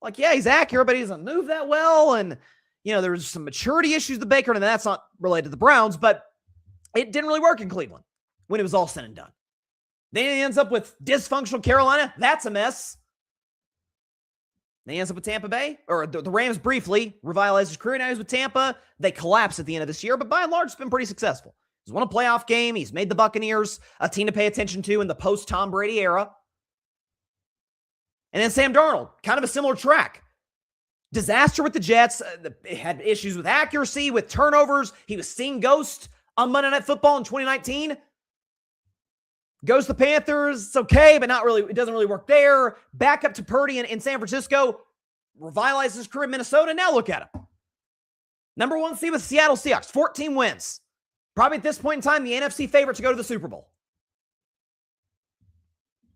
Like, yeah, he's accurate, but he doesn't move that well, and, there was some maturity issues with Baker, and that's not related to the Browns, but it didn't really work in Cleveland. when it was all said and done. Then he ends up with dysfunctional Carolina. That's a mess. Then he ends up with Tampa Bay, or the Rams briefly revitalized his career. Now he's with Tampa. They collapsed at the end of this year, but by and large, it's been pretty successful. He's won a playoff game. He's made the Buccaneers a team to pay attention to in the post-Tom Brady era. And then Sam Darnold, kind of a similar track. Disaster with the Jets. Had issues with accuracy, with turnovers. He was seeing ghosts on Monday Night Football in 2019. Goes to the Panthers. It's okay, but not really. It doesn't really work there. Back up to Purdy in San Francisco. Revitalizes his career in Minnesota. Now look at him. Number 1 seed with Seattle Seahawks. 14 wins. Probably at this point in time, the NFC favorite to go to the Super Bowl.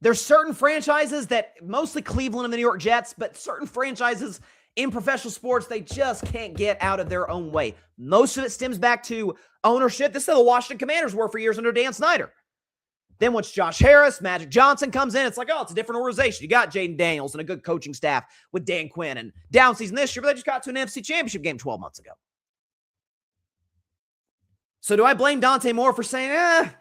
There's certain franchises that, mostly Cleveland and the New York Jets, but certain franchises in professional sports, they just can't get out of their own way. Most of it stems back to ownership. This is how the Washington Commanders were for years under Dan Snyder. Then once Josh Harris, Magic Johnson comes in, it's like, oh, it's a different organization. You got Jaden Daniels and a good coaching staff with Dan Quinn, and down season this year, but they just got to an NFC Championship game 12 months ago. So do I blame Dante Moore for saying,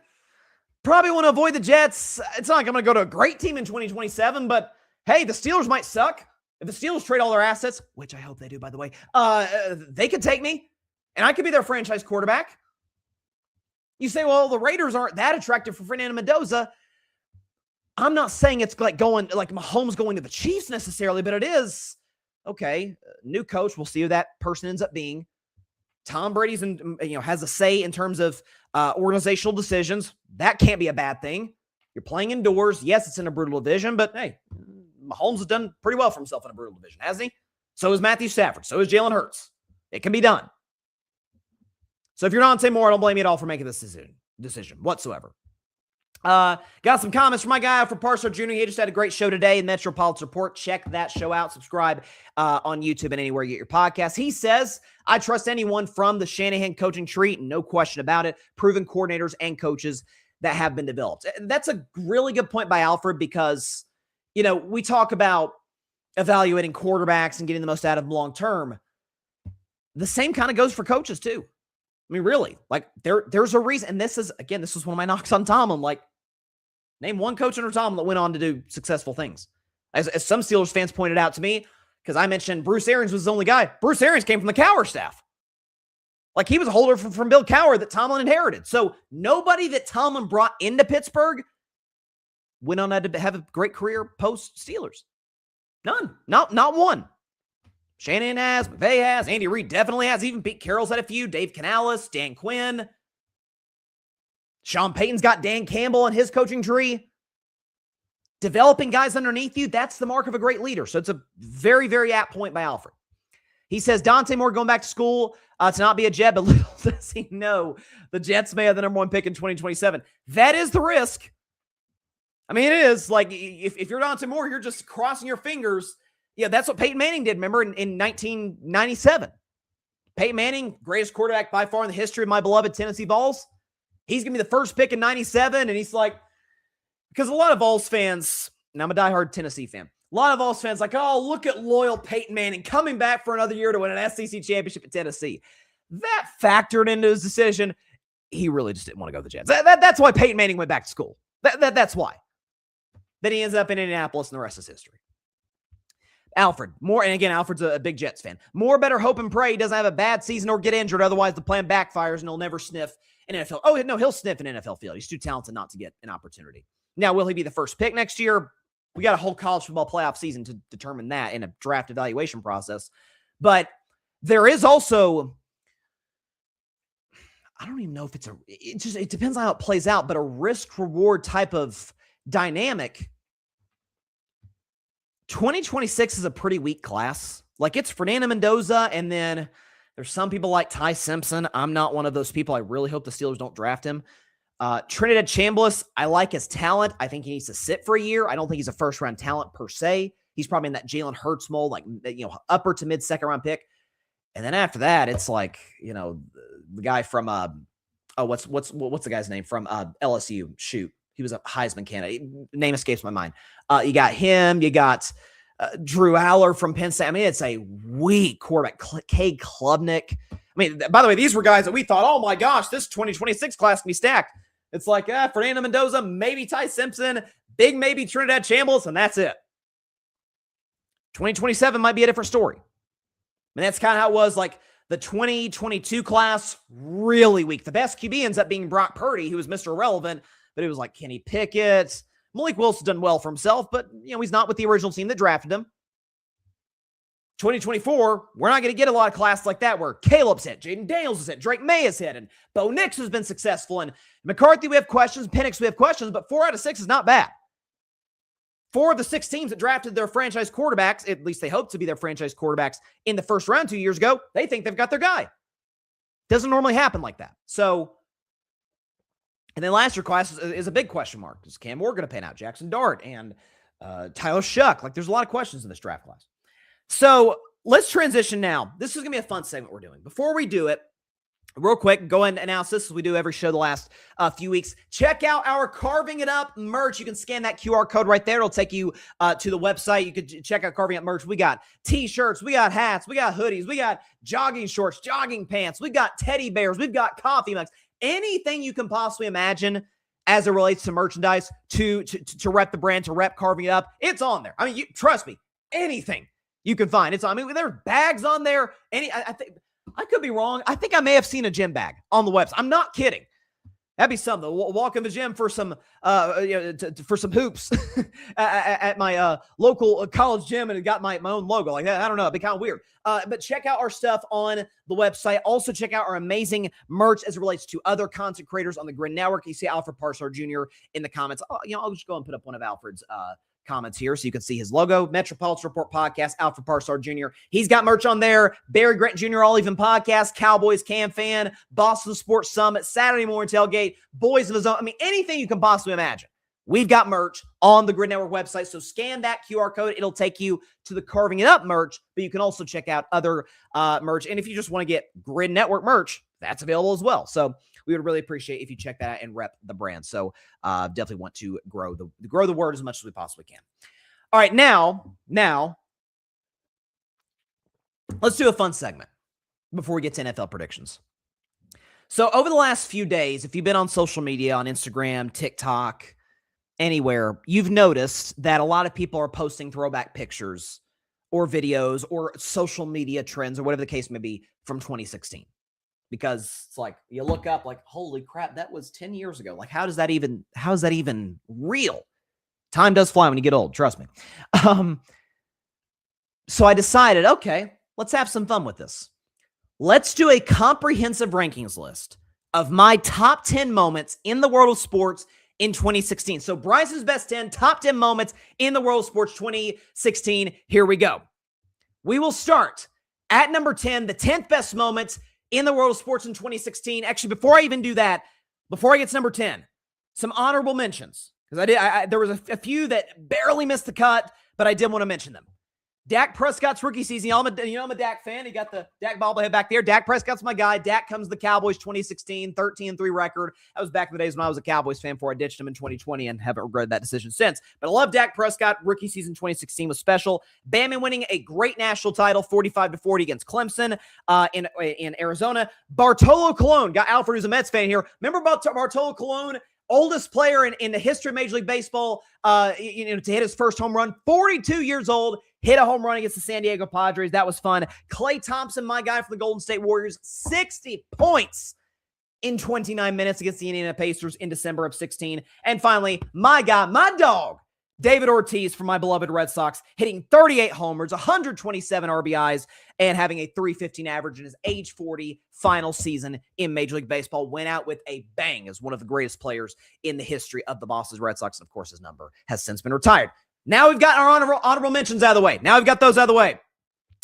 probably want to avoid the Jets? It's not like I'm going to go to a great team in 2027, but hey, the Steelers might suck. If the Steelers trade all their assets, which I hope they do, by the way, they could take me, and I could be their franchise quarterback. You say, well, the Raiders aren't that attractive for Fernando Mendoza. I'm not saying it's like Mahomes going to the Chiefs necessarily, but it is. Okay, new coach. We'll see who that person ends up being. Tom Brady's has a say in terms of organizational decisions. That can't be a bad thing. You're playing indoors. Yes, it's in a brutal division, but hey, Mahomes has done pretty well for himself in a brutal division, hasn't he? So is Matthew Stafford. So is Jalen Hurts. It can be done. So if you're Dante Moore, I don't blame you at all for making this decision whatsoever. Got some comments from my guy Alfred Parsons Jr. He just had a great show today in Metropolitan Report. Check that show out. Subscribe on YouTube and anywhere you get your podcasts. He says, I trust anyone from the Shanahan coaching tree, no question about it. Proven coordinators and coaches that have been developed. That's a really good point by Alfred because, we talk about evaluating quarterbacks and getting the most out of them long term. The same kind of goes for coaches too. I mean, really, there's a reason. And this is one of my knocks on Tomlin. Name one coach under Tomlin that went on to do successful things. As some Steelers fans pointed out to me, because I mentioned Bruce Arians was the only guy. Bruce Arians came from the Cowher staff. He was a holder from Bill Cowher that Tomlin inherited. So nobody that Tomlin brought into Pittsburgh went on to have a great career post-Steelers. None. Not one. Shanahan has, McVay has, Andy Reid definitely has, even Pete Carroll's had a few, Dave Canales, Dan Quinn. Sean Payton's got Dan Campbell on his coaching tree. Developing guys underneath you, that's the mark of a great leader. So it's a very, very apt point by Alfred. He says, Dante Moore going back to school to not be a Jet, but little does he know the Jets may have the number 1 pick in 2027. That is the risk. I mean, it is. If you're Dante Moore, you're just crossing your fingers. Yeah, that's what Peyton Manning did, remember, in 1997. Peyton Manning, greatest quarterback by far in the history of my beloved Tennessee Vols. He's going to be the first pick in 97, and he's like, because a lot of Vols fans, and I'm a diehard Tennessee fan, a lot of Vols fans oh, look at loyal Peyton Manning coming back for another year to win an SEC championship at Tennessee. That factored into his decision. He really just didn't want to go to the Jets. That's why Peyton Manning went back to school. That's why. Then he ends up in Indianapolis, and the rest is history. Alfred, Moore, and again, Alfred's a big Jets fan. Moore better hope and pray he doesn't have a bad season or get injured. Otherwise, the plan backfires and he'll never sniff an NFL. Oh, no, he'll sniff an NFL field. He's too talented not to get an opportunity. Now, will he be the first pick next year? We got a whole college football playoff season to determine that in a draft evaluation process. But there is also, I don't even know if it depends on how it plays out, but a risk-reward type of dynamic. 2026 is a pretty weak class. It's Fernando Mendoza, and then there's some people like Ty Simpson. I'm not one of those people. I really hope the Steelers don't draft him. Trinidad Chambliss, I like his talent. I think he needs to sit for a year. I don't think he's a first-round talent per se. He's probably in that Jalen Hurts mold, upper to mid-second-round pick. And then after that, it's the guy from what's the guy's name from LSU? Shoot. He was a Heisman candidate. Name escapes my mind. You got him. You got Drew Aller from Penn State. I mean, it's a weak quarterback. Cade Klubnik. I mean, by the way, these were guys that we thought, oh my gosh, this 2026 class can be stacked. It's like, Fernando Mendoza, maybe Ty Simpson, big maybe Trinidad Chambliss, and that's it. 2027 might be a different story. And that's kind of how it was. Like the 2022 class, really weak. The best QB ends up being Brock Purdy, who was Mr. Irrelevant, but it was like Kenny Pickett. Malik Wilson's done well for himself, but he's not with the original team that drafted him. 2024, we're not going to get a lot of classes like that where Caleb's hit, Jaden Daniels is hit, Drake May is hit, and Bo Nix has been successful. And McCarthy, we have questions. Penix, we have questions, but 4 out of 6 is not bad. 4 of the 6 teams that drafted their franchise quarterbacks, at least they hope to be their franchise quarterbacks in the first round 2 years ago, they think they've got their guy. Doesn't normally happen like that. So, and then last year's class is a big question mark. Is Cam Moore going to pan out? Jaxson Dart and Tyler Shuck. Like, there's a lot of questions in this draft class. So let's transition now. This is going to be a fun segment we're doing. Before we do it, real quick, go ahead and announce this as we do every show the last few weeks. Check out our Carving It Up merch. You can scan that QR code right there. It'll take you to the website. You can check out Carving Up merch. We got t-shirts, we got hats, we got hoodies, we got jogging shorts, jogging pants, we got teddy bears, we've got coffee mugs. Anything you can possibly imagine as it relates to merchandise to rep the brand, to rep Carving It Up, it's on there. I mean, trust me, anything you can find. It's on. I mean, there are bags on there. I think I could be wrong. I think I may have seen a gym bag on the website. I'm not kidding. That'd be something. Walk in the gym for some for some hoops at my local college gym, and it got my own logo like that. I don't know. It'd be kind of weird. But check out our stuff on the website. Also check out our amazing merch as it relates to other content creators on the Grin Network. You see Alfred Parsar Jr. in the comments. I'll just go and put up one of Alfred's comments here so you can see his logo. Metropolitan Report Podcast, Alfred Parsar Jr. He's got merch on there. Barry Grant Jr. All Even Podcast, Cowboys Cam Fan, Boston Sports Summit, Saturday Morning Tailgate, Boys of the Zone. I mean, anything you can possibly imagine. We've got merch on the Grid Network website, so scan that QR code. It'll take you to the Carving It Up merch, but you can also check out other merch. And if you just want to get Grid Network merch, that's available as well. So we would really appreciate if you check that out and rep the brand. So definitely want to grow the word as much as we possibly can. All right, now let's do a fun segment before we get to NFL predictions. So over the last few days, if you've been on social media, on Instagram, TikTok, anywhere, you've noticed that a lot of people are posting throwback pictures or videos or social media trends or whatever the case may be from 2016. Because it's like, you look up like, holy crap, that was 10 years ago. Like, how is that even real? Time does fly when you get old, trust me. So I decided, okay, let's have some fun with this. Let's do a comprehensive rankings list of my top 10 moments in the world of sports in 2016. So Bryson's best 10, top 10 moments in the world of sports 2016. Here we go. We will start at number 10, the 10th best moments in the world of sports in 2016. Actually, before I even do that, before I get to number 10, some honorable mentions. Because there was a few that barely missed the cut, but I did want to mention them. Dak Prescott's rookie season. I'm a Dak fan. He got the Dak bobblehead back there. Dak Prescott's my guy. Dak comes to the Cowboys 2016, 13-3 record. That was back in the days when I was a Cowboys fan before I ditched him in 2020 and haven't regretted that decision since. But I love Dak Prescott. Rookie season 2016 was special. Bama winning a great national title, 45-40 against Clemson in Arizona. Bartolo Colon. Got Alfred, who's a Mets fan here. Remember about Bartolo Colon? Oldest player in the history of Major League Baseball, to hit his first home run. 42 years old. Hit a home run against the San Diego Padres. That was fun. Klay Thompson, my guy from the Golden State Warriors, 60 points in 29 minutes against the Indiana Pacers in December of 16. And finally, my guy, my dog, David Ortiz from my beloved Red Sox, hitting 38 homers, 127 RBIs, and having a .315 average in his age 40 final season in Major League Baseball. Went out with a bang as one of the greatest players in the history of the Boston Red Sox. And of course, his number has since been retired. Now we've got our honorable mentions out of the way. Now we've got those out of the way.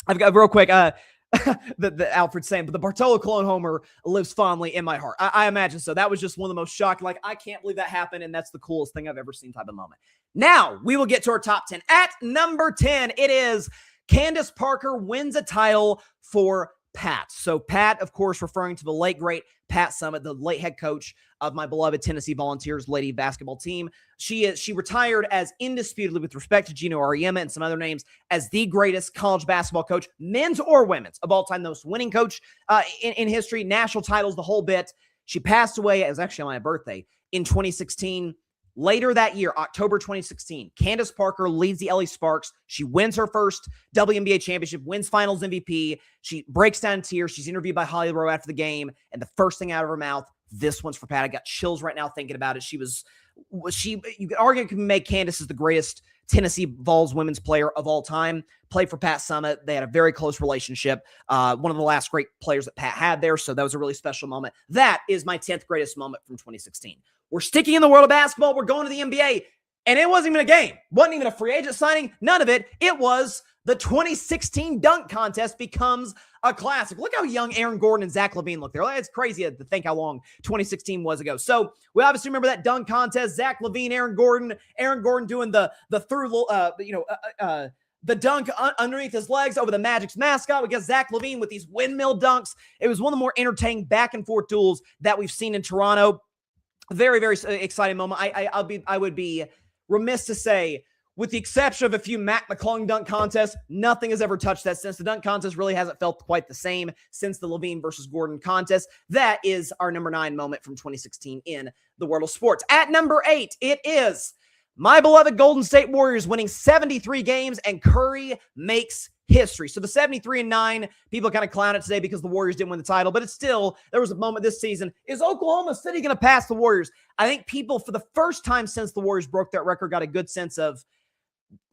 I've got real quick, the Alfred saying, but the Bartolo Colon homer lives fondly in my heart. I imagine so. That was just one of the most shocking. Like, I can't believe that happened, and that's the coolest thing I've ever seen type of moment. Now we will get to our top 10. At number 10, it is Candace Parker wins a title for Pat. So Pat, of course, referring to the late, great Pat Summitt, the late head coach of my beloved Tennessee Volunteers lady basketball team. She retired as indisputably, with respect to Gino Auriemma and some other names, as the greatest college basketball coach, men's or women's, of all time, the most winning coach in history, national titles, the whole bit. She passed away, it was actually on my birthday, in 2016. Later that year, October 2016, Candace Parker leads the LA Sparks. She wins her first WNBA championship, wins finals MVP. She breaks down in tears. She's interviewed by Holly Rowe after the game, and the first thing out of her mouth, this one's for Pat. I got chills right now thinking about it. You could argue can make Candace as the greatest Tennessee Vols women's player of all time. Played for Pat Summitt. They had a very close relationship. One of the last great players that Pat had there, so that was a really special moment. That is my 10th greatest moment from 2016. We're sticking in the world of basketball. We're going to the NBA. And it wasn't even a game. Wasn't even a free agent signing. None of it. It was the 2016 dunk contest becomes a classic. Look how young Aaron Gordon and Zach LaVine look there. It's crazy to think how long 2016 was ago. So we obviously remember that dunk contest. Zach LaVine, Aaron Gordon doing the dunk underneath his legs over the Magic's mascot. We got Zach LaVine with these windmill dunks. It was one of the more entertaining back and forth duels that we've seen in Toronto. Very, very exciting moment. I would be remiss to say, with the exception of a few Matt McClung dunk contests, nothing has ever touched that since. The dunk contest really hasn't felt quite the same since the LaVine versus Gordon contest. That is our number 9 moment from 2016 in the world of sports. At number 8, it is my beloved Golden State Warriors winning 73 games, and Curry makes history. So the 73-9, people kind of clown it today because the Warriors didn't win the title, but it's still, there was a moment this season, is Oklahoma City going to pass the Warriors? I think people, for the first time since the Warriors broke that record, got a good sense of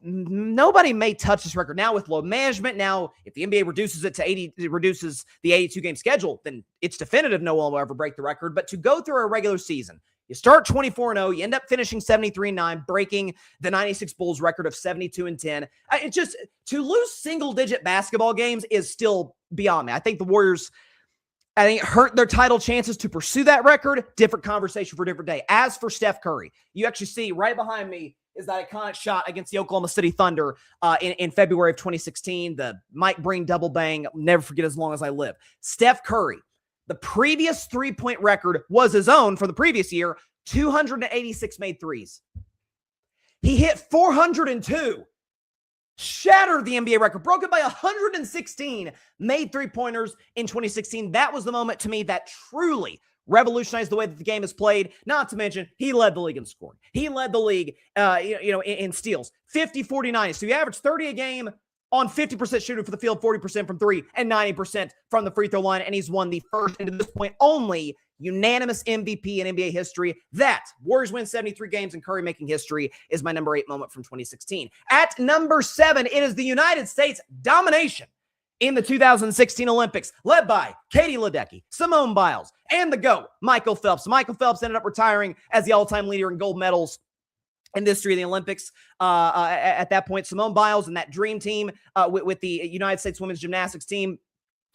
nobody may touch this record. Now with load management, now if the NBA reduces it to 80, it reduces the 82-game schedule, then it's definitive no one will ever break the record. But to go through a regular season, you start 24-0, you end up finishing 73-9, breaking the 96 Bulls record of 72-10. It's just, to lose single-digit basketball games is still beyond me. I think the Warriors, hurt their title chances to pursue that record. Different conversation for a different day. As for Steph Curry, you actually see right behind me is that iconic shot against the Oklahoma City Thunder in February of 2016. The Mike Breen double bang. I'll never forget as long as I live. Steph Curry, the previous three-point record was his own for the previous year, 286 made threes. He hit 402, shattered the NBA record, broke it by 116 made three-pointers in 2016. That was the moment to me that truly revolutionized the way that the game is played. Not to mention, he led the league in scoring. He led the league in steals, 50-49. So he averaged 30 a game on 50% shooting for the field, 40% from three, and 90% from the free throw line. And he's won the first, and to this point, only unanimous MVP in NBA history. That, Warriors win 73 games and Curry making history, is my number 8 moment from 2016. At number 7, it is the United States domination in the 2016 Olympics, led by Katie Ledecky, Simone Biles, and the GOAT, Michael Phelps. Michael Phelps ended up retiring as the all-time leader in gold medals in the history of the Olympics. At that point, Simone Biles and that dream team with the United States women's gymnastics team,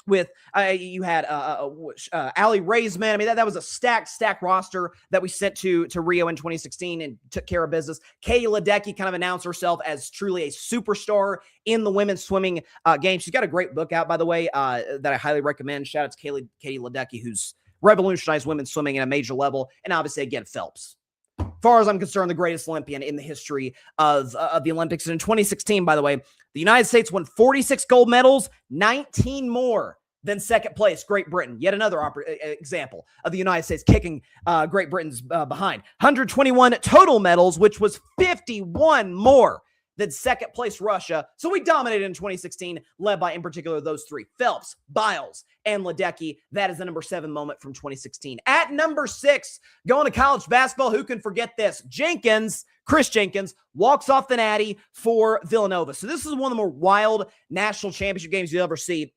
with you had Allie Raisman. I mean, that was a stacked roster that we sent to Rio in 2016 and took care of business. Katie Ledecky kind of announced herself as truly a superstar in the women's swimming game. She's got a great book out, by the way, that I highly recommend. Shout out to Katie Ledecky, who's revolutionized women's swimming at a major level. And obviously, again, Phelps, as far as I'm concerned, the greatest Olympian in the history of the Olympics. And in 2016, by the way, the United States won 46 gold medals, 19 more than second place, Great Britain. Yet another example of the United States kicking Great Britain's behind. 121 total medals, which was 51 more than second place Russia. So we dominated in 2016, led by, in particular, those three: Phelps, Biles, and Ledecky. That is the number 7 moment from 2016. At number 6, going to college basketball, who can forget this? Chris Jenkins walks off the natty for Villanova. So this is one of the more wild national championship games you'll ever see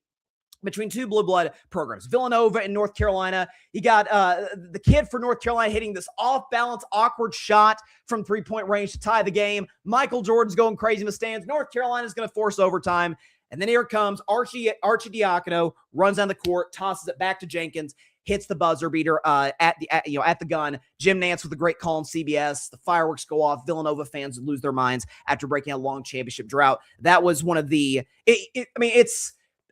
between two blue blood programs, Villanova and North Carolina. You got the kid for North Carolina hitting this off-balance, awkward shot from three-point range to tie the game. Michael Jordan's going crazy in the stands. North Carolina's going to force overtime. And then here comes Archie Diacono, runs down the court, tosses it back to Jenkins, hits the buzzer beater at the gun. Jim Nantz with a great call on CBS. The fireworks go off. Villanova fans lose their minds after breaking a long championship drought. That was one of the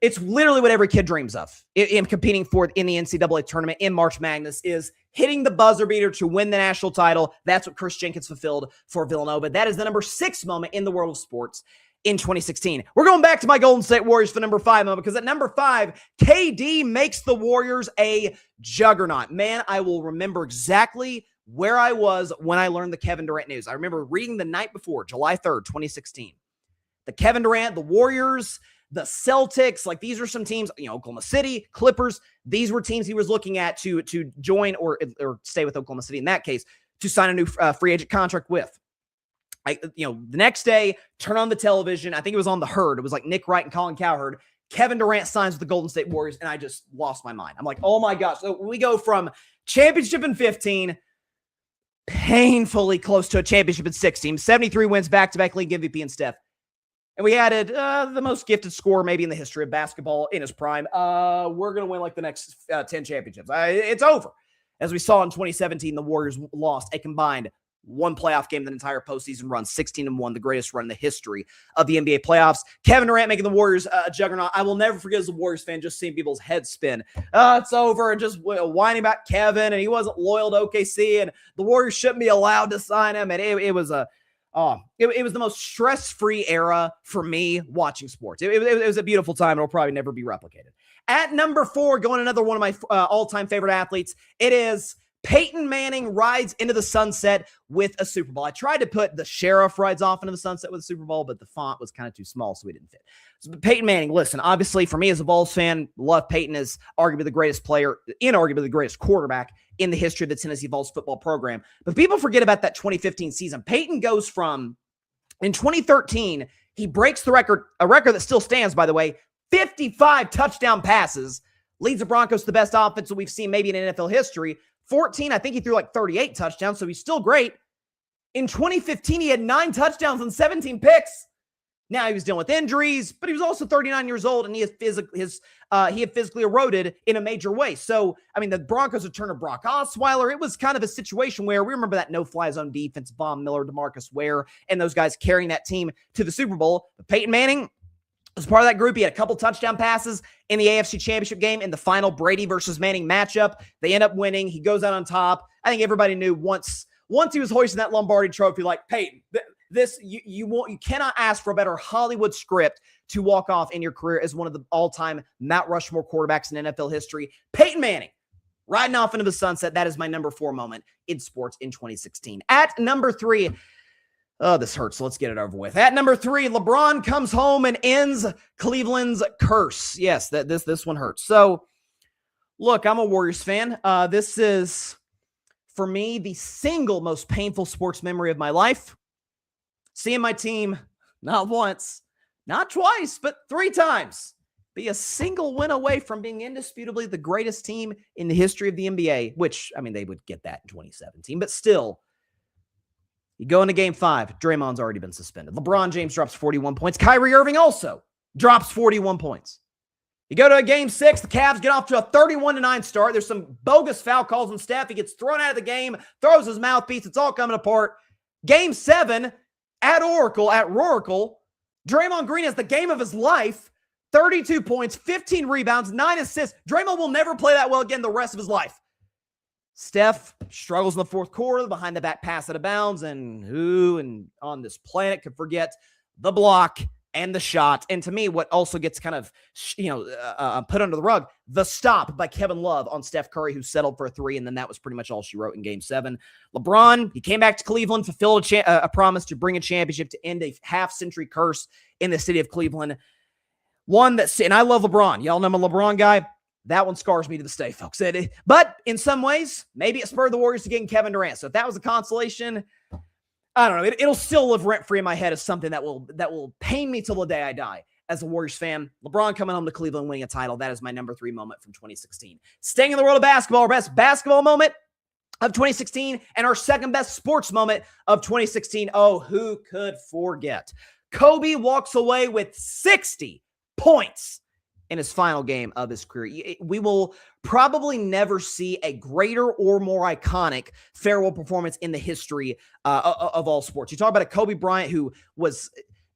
it's literally what every kid dreams of in competing for in the NCAA tournament in March Madness, is hitting the buzzer beater to win the national title. That's what Chris Jenkins fulfilled for Villanova. That is the number 6 moment in the world of sports. in 2016. We're going back to my Golden State Warriors for number 5 moment, because at number 5, KD makes the Warriors a juggernaut. Man, I will remember exactly where I was when I learned the Kevin Durant news. I remember reading the night before, July 3rd, 2016. The Kevin Durant, the Warriors, the Celtics, like these are some teams, Oklahoma City, Clippers, these were teams he was looking at to join or stay with Oklahoma City in that case, to sign a new free agent contract with. The next day, turn on the television. I think it was on the Herd. It was like Nick Wright and Colin Cowherd. Kevin Durant signs with the Golden State Warriors, and I just lost my mind. I'm like, oh my gosh. So we go from championship in 15, painfully close to a championship in 16, 73 wins, back-to-back league MVP and Steph. And we added the most gifted scorer maybe in the history of basketball in his prime. We're going to win like the next 10 championships. It's over. As we saw in 2017, the Warriors lost a combined one playoff game the entire postseason run, 16-1, the greatest run in the history of the NBA playoffs. Kevin Durant making the Warriors a juggernaut. I will never forget as a Warriors fan just seeing people's heads spin. It's over, and just whining about Kevin, and he wasn't loyal to OKC, and the Warriors shouldn't be allowed to sign him. And it was the most stress-free era for me watching sports. It was a beautiful time. It'll probably never be replicated. At number 4, going another one of my all-time favorite athletes, it is Peyton Manning rides into the sunset with a Super Bowl. I tried to put the sheriff rides off into the sunset with a Super Bowl, but the font was kind of too small, so we didn't fit. So Peyton Manning, listen, obviously for me as a Vols fan, love Peyton as arguably the greatest player, inarguably the greatest quarterback in the history of the Tennessee Vols football program. But people forget about that 2015 season. Peyton goes from, in 2013, he breaks the record, a record that still stands, by the way, 55 touchdown passes, leads the Broncos to the best offense that we've seen maybe in NFL history. 14, I think he threw like 38 touchdowns, so he's still great. In 2015, he had 9 touchdowns and 17 picks. Now he was dealing with injuries, but he was also 39 years old, and he had physically eroded in a major way. So, I mean, the Broncos would turn to Brock Osweiler. It was kind of a situation where we remember that no-fly zone defense, Von Miller, DeMarcus Ware, and those guys carrying that team to the Super Bowl. But Peyton Manning was part of that group. He had a couple touchdown passes in the AFC Championship game in the final Brady versus Manning matchup. They end up winning. He goes out on top. I think everybody knew once he was hoisting that Lombardi trophy, like, Peyton, you cannot ask for a better Hollywood script to walk off in your career as one of the all-time Mount Rushmore quarterbacks in NFL history. Peyton Manning riding off into the sunset. That is my number 4 moment in sports in 2016. At number 3, oh, this hurts. So let's get it over with. At number 3, LeBron comes home and ends Cleveland's curse. Yes, this one hurts. So, look, I'm a Warriors fan. This is, for me, the single most painful sports memory of my life. Seeing my team not once, not twice, but 3 times be a single win away from being indisputably the greatest team in the history of the NBA, which, I mean, they would get that in 2017, but still. You go into game 5, Draymond's already been suspended. LeBron James drops 41 points. Kyrie Irving also drops 41 points. You go to a game 6, the Cavs get off to a 31-9 start. There's some bogus foul calls on Steph. He gets thrown out of the game, throws his mouthpiece. It's all coming apart. Game 7, at Roracle, Draymond Green has the game of his life, 32 points, 15 rebounds, 9 assists. Draymond will never play that well again the rest of his life. Steph struggles in the fourth quarter, behind the back pass out of bounds, and who on this planet could forget the block and the shot? And to me, what also gets kind of, put under the rug, the stop by Kevin Love on Steph Curry, who settled for a 3, and then that was pretty much all she wrote in game 7. LeBron, he came back to Cleveland, fulfilled a promise to bring a championship to end a half-century curse in the city of Cleveland. And I love LeBron. Y'all know I'm a LeBron guy. That one scars me to this day, folks. But in some ways, maybe it spurred the Warriors to getting Kevin Durant. So if that was a consolation, I don't know. It'll still live rent-free in my head as something that will pain me till the day I die. As a Warriors fan, LeBron coming home to Cleveland winning a title, that is my number 3 moment from 2016. Staying in the world of basketball, our best basketball moment of 2016 and our second best sports moment of 2016. Oh, who could forget? Kobe walks away with 60 points in his final game of his career. We will probably never see a greater or more iconic farewell performance in the history of all sports. You talk about a Kobe Bryant who was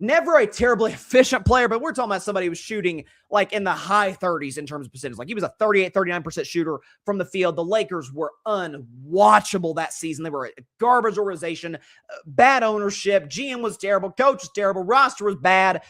never a terribly efficient player, but we're talking about somebody who was shooting like in the high 30s in terms of percentage. Like he was a 38, 39% shooter from the field. The Lakers were unwatchable that season. They were a garbage organization, bad ownership. GM was terrible. Coach was terrible. Roster was bad.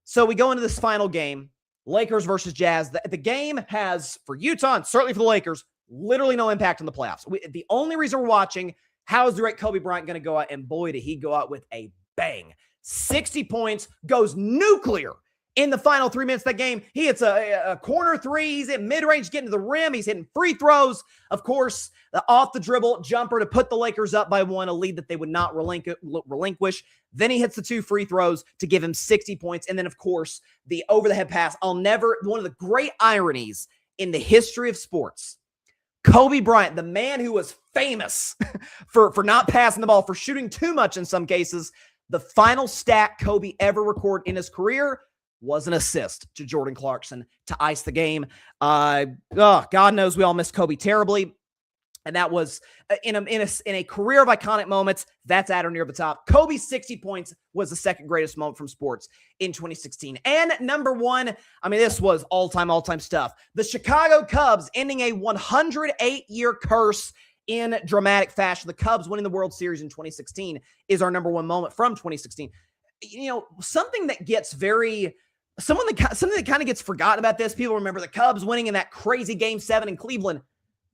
So we go into this final game, Lakers versus Jazz. The game has, for Utah and certainly for the Lakers, literally no impact on the playoffs. The only reason we're watching, how is the great Kobe Bryant going to go out? And boy, did he go out with a bang. 60 points, goes nuclear in the final 3 minutes of that game. He hits a corner three. He's at mid-range, getting to the rim. He's hitting free throws. Of course, the off-the-dribble jumper to put the Lakers up by one, a lead that they would not relinquish. Then he hits the 2 free throws to give him 60 points. And then, of course, the over-the-head pass. One of the great ironies in the history of sports, Kobe Bryant, the man who was famous for not passing the ball, for shooting too much in some cases, the final stat Kobe ever recorded in his career was an assist to Jordan Clarkson to ice the game. God knows we all miss Kobe terribly. And that was in a career of iconic moments. That's at or near the top. Kobe's 60 points was the second greatest moment from sports in 2016. And number one, I mean, this was all-time stuff. The Chicago Cubs ending a 108-year curse in dramatic fashion. The Cubs winning the World Series in 2016 is our number one moment from 2016. Something that kind of gets forgotten about this. People remember the Cubs winning in that crazy Game 7 in Cleveland.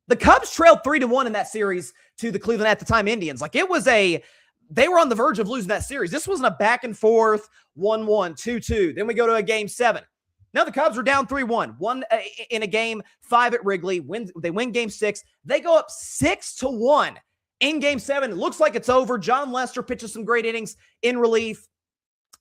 The Cubs trailed 3-1 in that series to the Cleveland, at the time, Indians. Like they were on the verge of losing that series. This wasn't a back and forth 1-1, 2-2. Then we go to a Game 7. Now the Cubs are down 3-1, in a Game 5 at Wrigley. They win Game 6. They go up 6-1 in Game 7. It looks like it's over. John Lester pitches some great innings in relief.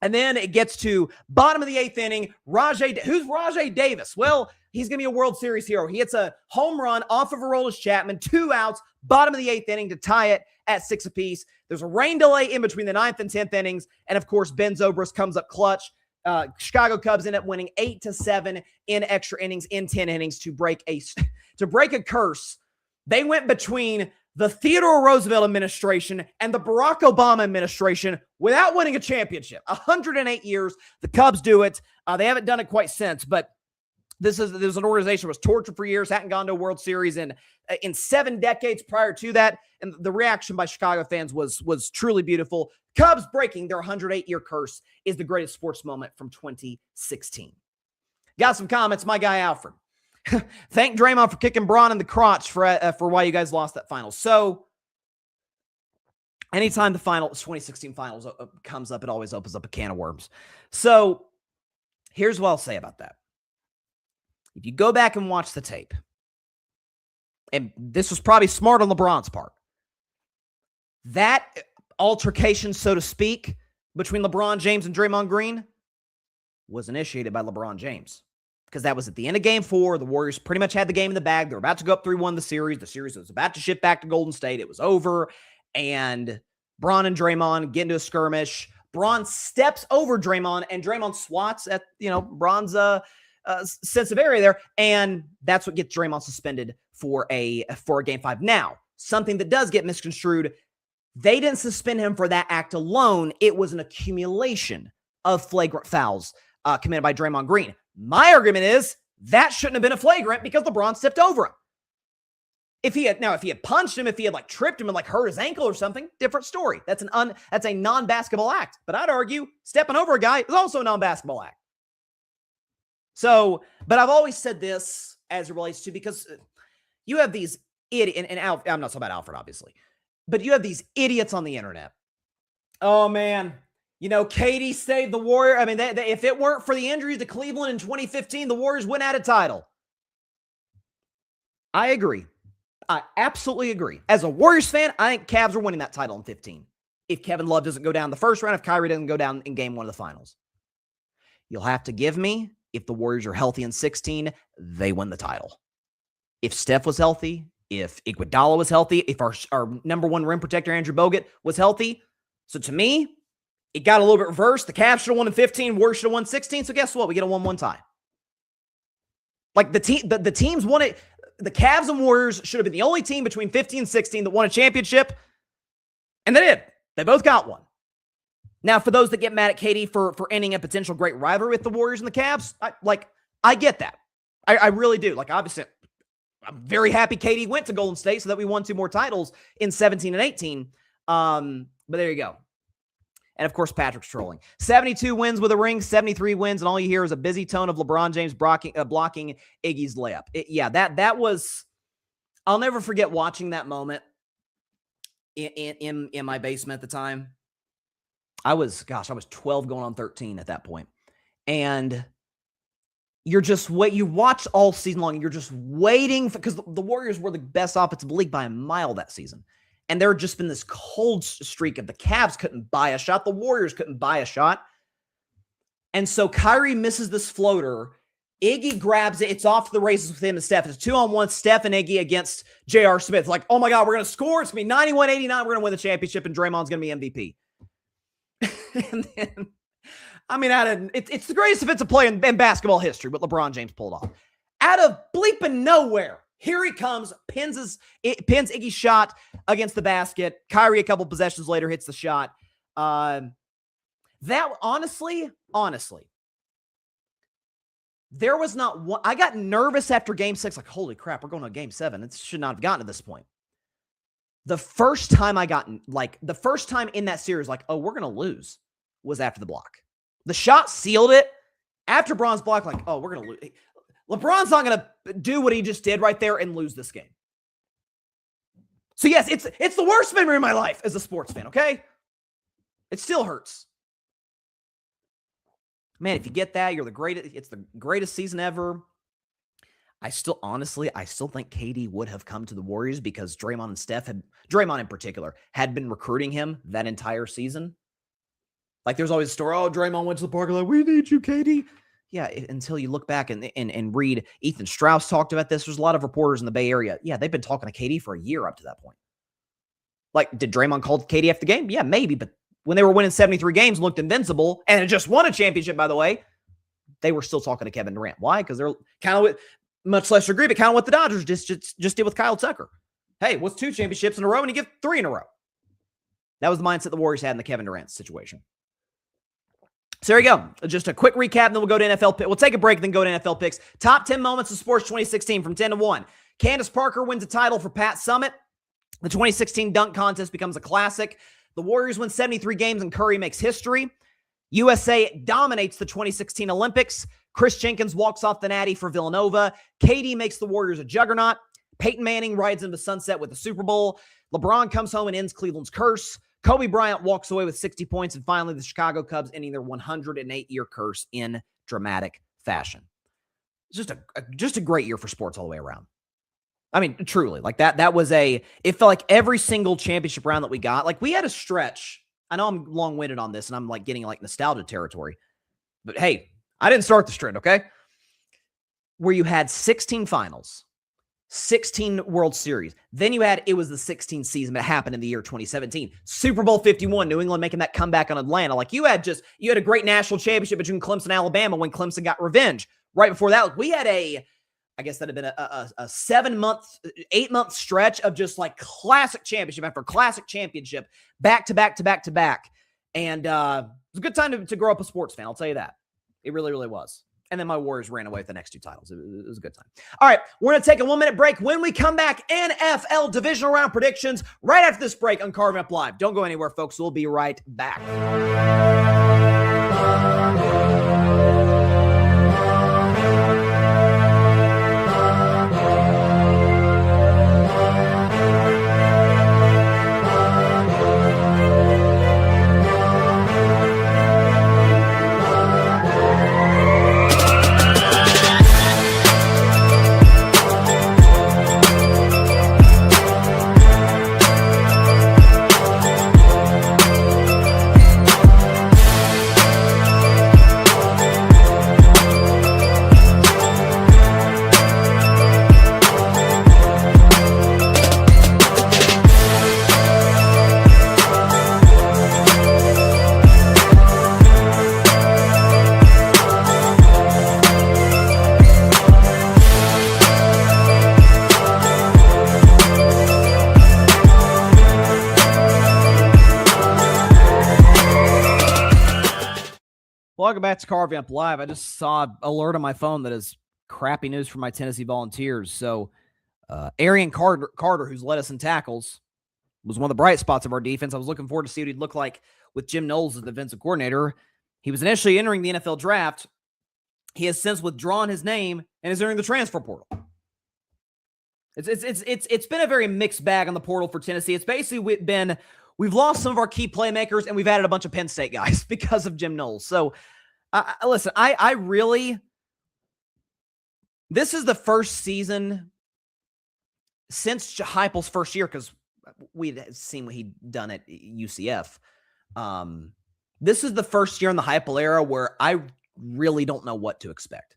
And then it gets to bottom of the 8th inning. Who's Rajay Davis? Well, he's going to be a World Series hero. He hits a home run off of Aroldis Chapman, 2 outs, bottom of the 8th inning to tie it at 6 apiece. There's a rain delay in between the 9th and 10th innings. And of course, Ben Zobrist comes up clutch. Chicago Cubs end up winning 8-7 in extra innings in 10 innings to break a curse. They went between the Theodore Roosevelt administration and the Barack Obama administration without winning a championship. 108 years. The Cubs do it. They haven't done it quite since, but there's an organization that was tortured for years, hadn't gone to a World Series in 7 decades prior to that. And the reaction by Chicago fans was truly beautiful. Cubs breaking their 108-year curse is the greatest sports moment from 2016. Got some comments. My guy, Alfred. Thank Draymond for kicking Braun in the crotch for why you guys lost that final. So anytime the 2016 finals comes up, it always opens up a can of worms. So here's what I'll say about that. If you go back and watch the tape, and this was probably smart on LeBron's part, that altercation, so to speak, between LeBron James and Draymond Green was initiated by LeBron James. Because that was at the end of Game 4. The Warriors pretty much had the game in the bag. They were about to go up 3-1 the series. The series was about to shift back to Golden State. It was over. And Bron and Draymond get into a skirmish. Bron steps over Draymond, and Draymond swats at, Bron's sense of area there. And that's what gets Draymond suspended for a Game 5. Now, something that does get misconstrued, they didn't suspend him for that act alone. It was an accumulation of flagrant fouls committed by Draymond Green. My argument is that shouldn't have been a flagrant because LeBron stepped over him. If he had punched him, if he had tripped him and hurt his ankle or something, different story. That's a non-basketball act. But I'd argue stepping over a guy is also a non-basketball act. So, but I've always said this as it relates to, because you have these idiots, and I'm not talking about Alfred, obviously, but you have these idiots on the internet. Oh man. KD saved the Warriors. I mean, if it weren't for the injuries to Cleveland in 2015, the Warriors wouldn't have a title. I agree. I absolutely agree. As a Warriors fan, I think Cavs are winning that title in 15. If Kevin Love doesn't go down the first round, if Kyrie doesn't go down in Game 1 of the finals. You'll have to give me, if the Warriors are healthy in 16, they win the title. If Steph was healthy, if Iguodala was healthy, if our number one rim protector, Andrew Bogut, was healthy. So to me, it got a little bit reversed. The Cavs should have won in 15. Warriors should have won 16. So guess what? We get a 1-1 tie. The teams won it. The Cavs and Warriors should have been the only team between 15 and 16 that won a championship. And they did. They both got one. Now, for those that get mad at KD for ending a potential great rivalry with the Warriors and the Cavs, I get that. I really do. Like, obviously, I'm very happy KD went to Golden State so that we won 2 more titles in 17 and 18. But there you go. And, of course, Patrick's trolling. 72 wins with a ring, 73 wins, and all you hear is a busy tone of LeBron James blocking Iggy's layup. That was – I'll never forget watching that moment in my basement at the time. I was 12 going on 13 at that point. And you're just you watch all season long, and you're just waiting because the Warriors were the best offensive league by a mile that season. And there had just been this cold streak of the Cavs couldn't buy a shot. The Warriors couldn't buy a shot. And so Kyrie misses this floater. Iggy grabs it. It's off to the races with him and Steph. It's 2-on-1, Steph and Iggy against J.R. Smith. Like, oh my God, we're going to score. It's going to be 91-89. We're going to win the championship, and Draymond's going to be MVP. And then, I mean, it's the greatest defensive play in basketball history, what LeBron James pulled off. Out of bleeping nowhere, here he comes, pins Iggy's shot against the basket. Kyrie, a couple possessions later, hits the shot. That honestly, there was not one. I got nervous after game 6, like, holy crap, we're going to game 7. It should not have gotten to this point. The first time in that series, like, oh, we're going to lose, was after the block. The shot sealed it. After Bron's block, like, oh, we're going to lose. LeBron's not going to do what he just did right there and lose this game. So, yes, it's the worst memory of my life as a sports fan, okay? It still hurts. Man, if you get that, you're the greatest. It's the greatest season ever. I still think KD would have come to the Warriors because Draymond in particular, had been recruiting him that entire season. Like, there's always a story, oh, Draymond went to the parking lot, we need you, KD. Yeah, until you look back and read, Ethan Strauss talked about this. There's a lot of reporters in the Bay Area. Yeah, they've been talking to KD for a year up to that point. Like, did Draymond call KD after the game? Yeah, maybe, but when they were winning 73 games, looked invincible, and had just won a championship, by the way, they were still talking to Kevin Durant. Why? Because they're kind of with, much less degree, but kind of what the Dodgers just did with Kyle Tucker. Hey, what's 2 championships in a row, and you get 3 in a row? That was the mindset the Warriors had in the Kevin Durant situation. So there you go. Just a quick recap, and then we'll go to NFL picks. We'll take a break, then go to NFL picks. Top 10 moments of sports 2016 from 10 to 1. Candace Parker wins a title for Pat Summitt. The 2016 dunk contest becomes a classic. The Warriors win 73 games, and Curry makes history. USA dominates the 2016 Olympics. Chris Jenkins walks off the natty for Villanova. KD makes the Warriors a juggernaut. Peyton Manning rides into the sunset with the Super Bowl. LeBron comes home and ends Cleveland's curse. Kobe Bryant walks away with 60 points. And finally, the Chicago Cubs ending their 108-year curse in dramatic fashion. It's just a great year for sports all the way around. I mean, truly, like that was it felt like every single championship round that we got, like we had a stretch. I know I'm long-winded on this and I'm like getting like nostalgia territory, but hey, I didn't start this trend, okay? Where you had 16 finals, 16 World Series. Then it was the 16th season that happened in the year 2017. Super Bowl 51, New England making that comeback on Atlanta. Like you had a great national championship between Clemson and Alabama when Clemson got revenge. Right before that, we had I guess that had been a 8-month stretch of just like classic championship after classic championship, back to back to back to back. And it was a good time to grow up a sports fan. I'll tell you that. It really, really was. And then my Warriors ran away with the next 2 titles. It was a good time. All right, we're going to take a 1-minute break. When we come back, NFL Divisional Round predictions right after this break on Carving Up Live. Don't go anywhere, folks. We'll be right back. Welcome back to Carving Up Live. I just saw an alert on my phone that is crappy news for my Tennessee Volunteers. So, Arian Carter, who's led us in tackles, was one of the bright spots of our defense. I was looking forward to see what he'd look like with Jim Knowles as the defensive coordinator. He was initially entering the NFL draft. He has since withdrawn his name and is entering the transfer portal. It's been a very mixed bag on the portal for Tennessee. It's basically been, we've lost some of our key playmakers and we've added a bunch of Penn State guys because of Jim Knowles. So, listen, I really, this is the first season since Heupel's first year, because we'd seen what he'd done at UCF. This is the first year in the Heupel era where I really don't know what to expect.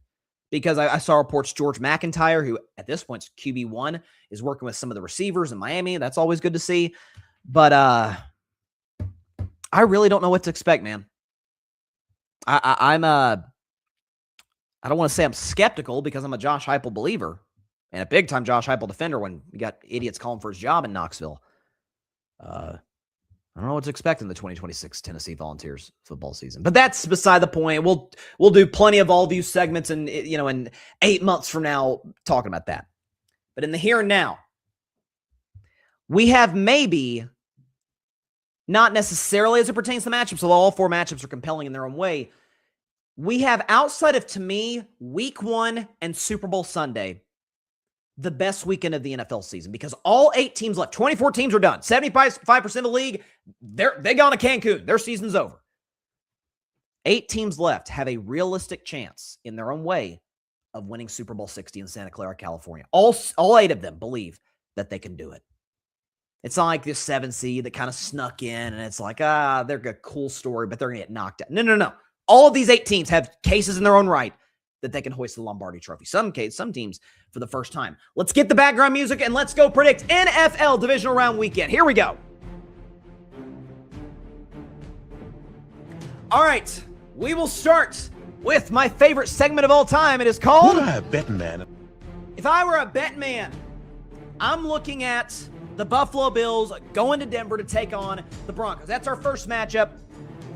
Because I saw reports George McIntyre, who at this point is QB1, is working with some of the receivers in Miami. That's always good to see. But I really don't know what to expect, man. I don't want to say I'm skeptical because I'm a Josh Heupel believer and a big-time Josh Heupel defender when you got idiots calling for his job in Knoxville. I don't know what to expect in the 2026 Tennessee Volunteers football season, but that's beside the point. We'll do plenty of all view segments and in 8 months from now talking about that. But in the here and now, we have maybe not necessarily as it pertains to matchups, although all 4 matchups are compelling in their own way. We have, outside of, to me, Week 1 and Super Bowl Sunday, the best weekend of the NFL season because all 8 teams left. 24 teams are done. 75% of the league, they gone to Cancun. Their season's over. 8 teams left have a realistic chance in their own way of winning Super Bowl 60 in Santa Clara, California. All 8 of them believe that they can do it. It's not like this 7 seed that kind of snuck in and it's like, they're a cool story, but they're going to get knocked out. No. All of these 8 teams have cases in their own right that they can hoist the Lombardi Trophy. Some teams for the first time. Let's get the background music and let's go predict NFL Divisional Round Weekend. Here we go. All right, we will start with my favorite segment of all time. It is called Bettin Man. If I were a Bettin Man, I'm looking at the Buffalo Bills going to Denver to take on the Broncos. That's our first matchup.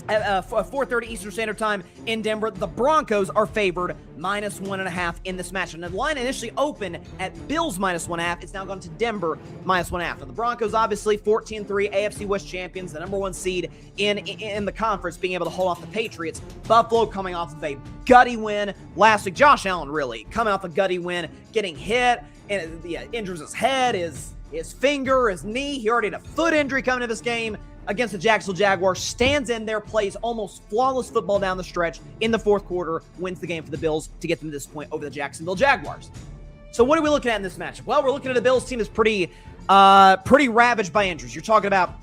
At 4:30 Eastern Standard Time in Denver. The Broncos are favored -1.5 in this match. And the line initially opened at Bills -1.5. It's now gone to Denver -1.5. Now the Broncos, obviously 14-3 AFC West champions, the number 1 seed in the conference, being able to hold off the Patriots. Buffalo coming off of a gutty win last week. Josh Allen really coming off a gutty win, getting hit, and injures his head, his finger, his knee. He already had a foot injury coming to this game against the Jacksonville Jaguars, stands in there, plays almost flawless football down the stretch in the fourth quarter, wins the game for the Bills to get them to this point over the Jacksonville Jaguars. So what are we looking at in this matchup? Well, we're looking at a Bills team that's pretty ravaged by injuries. You're talking about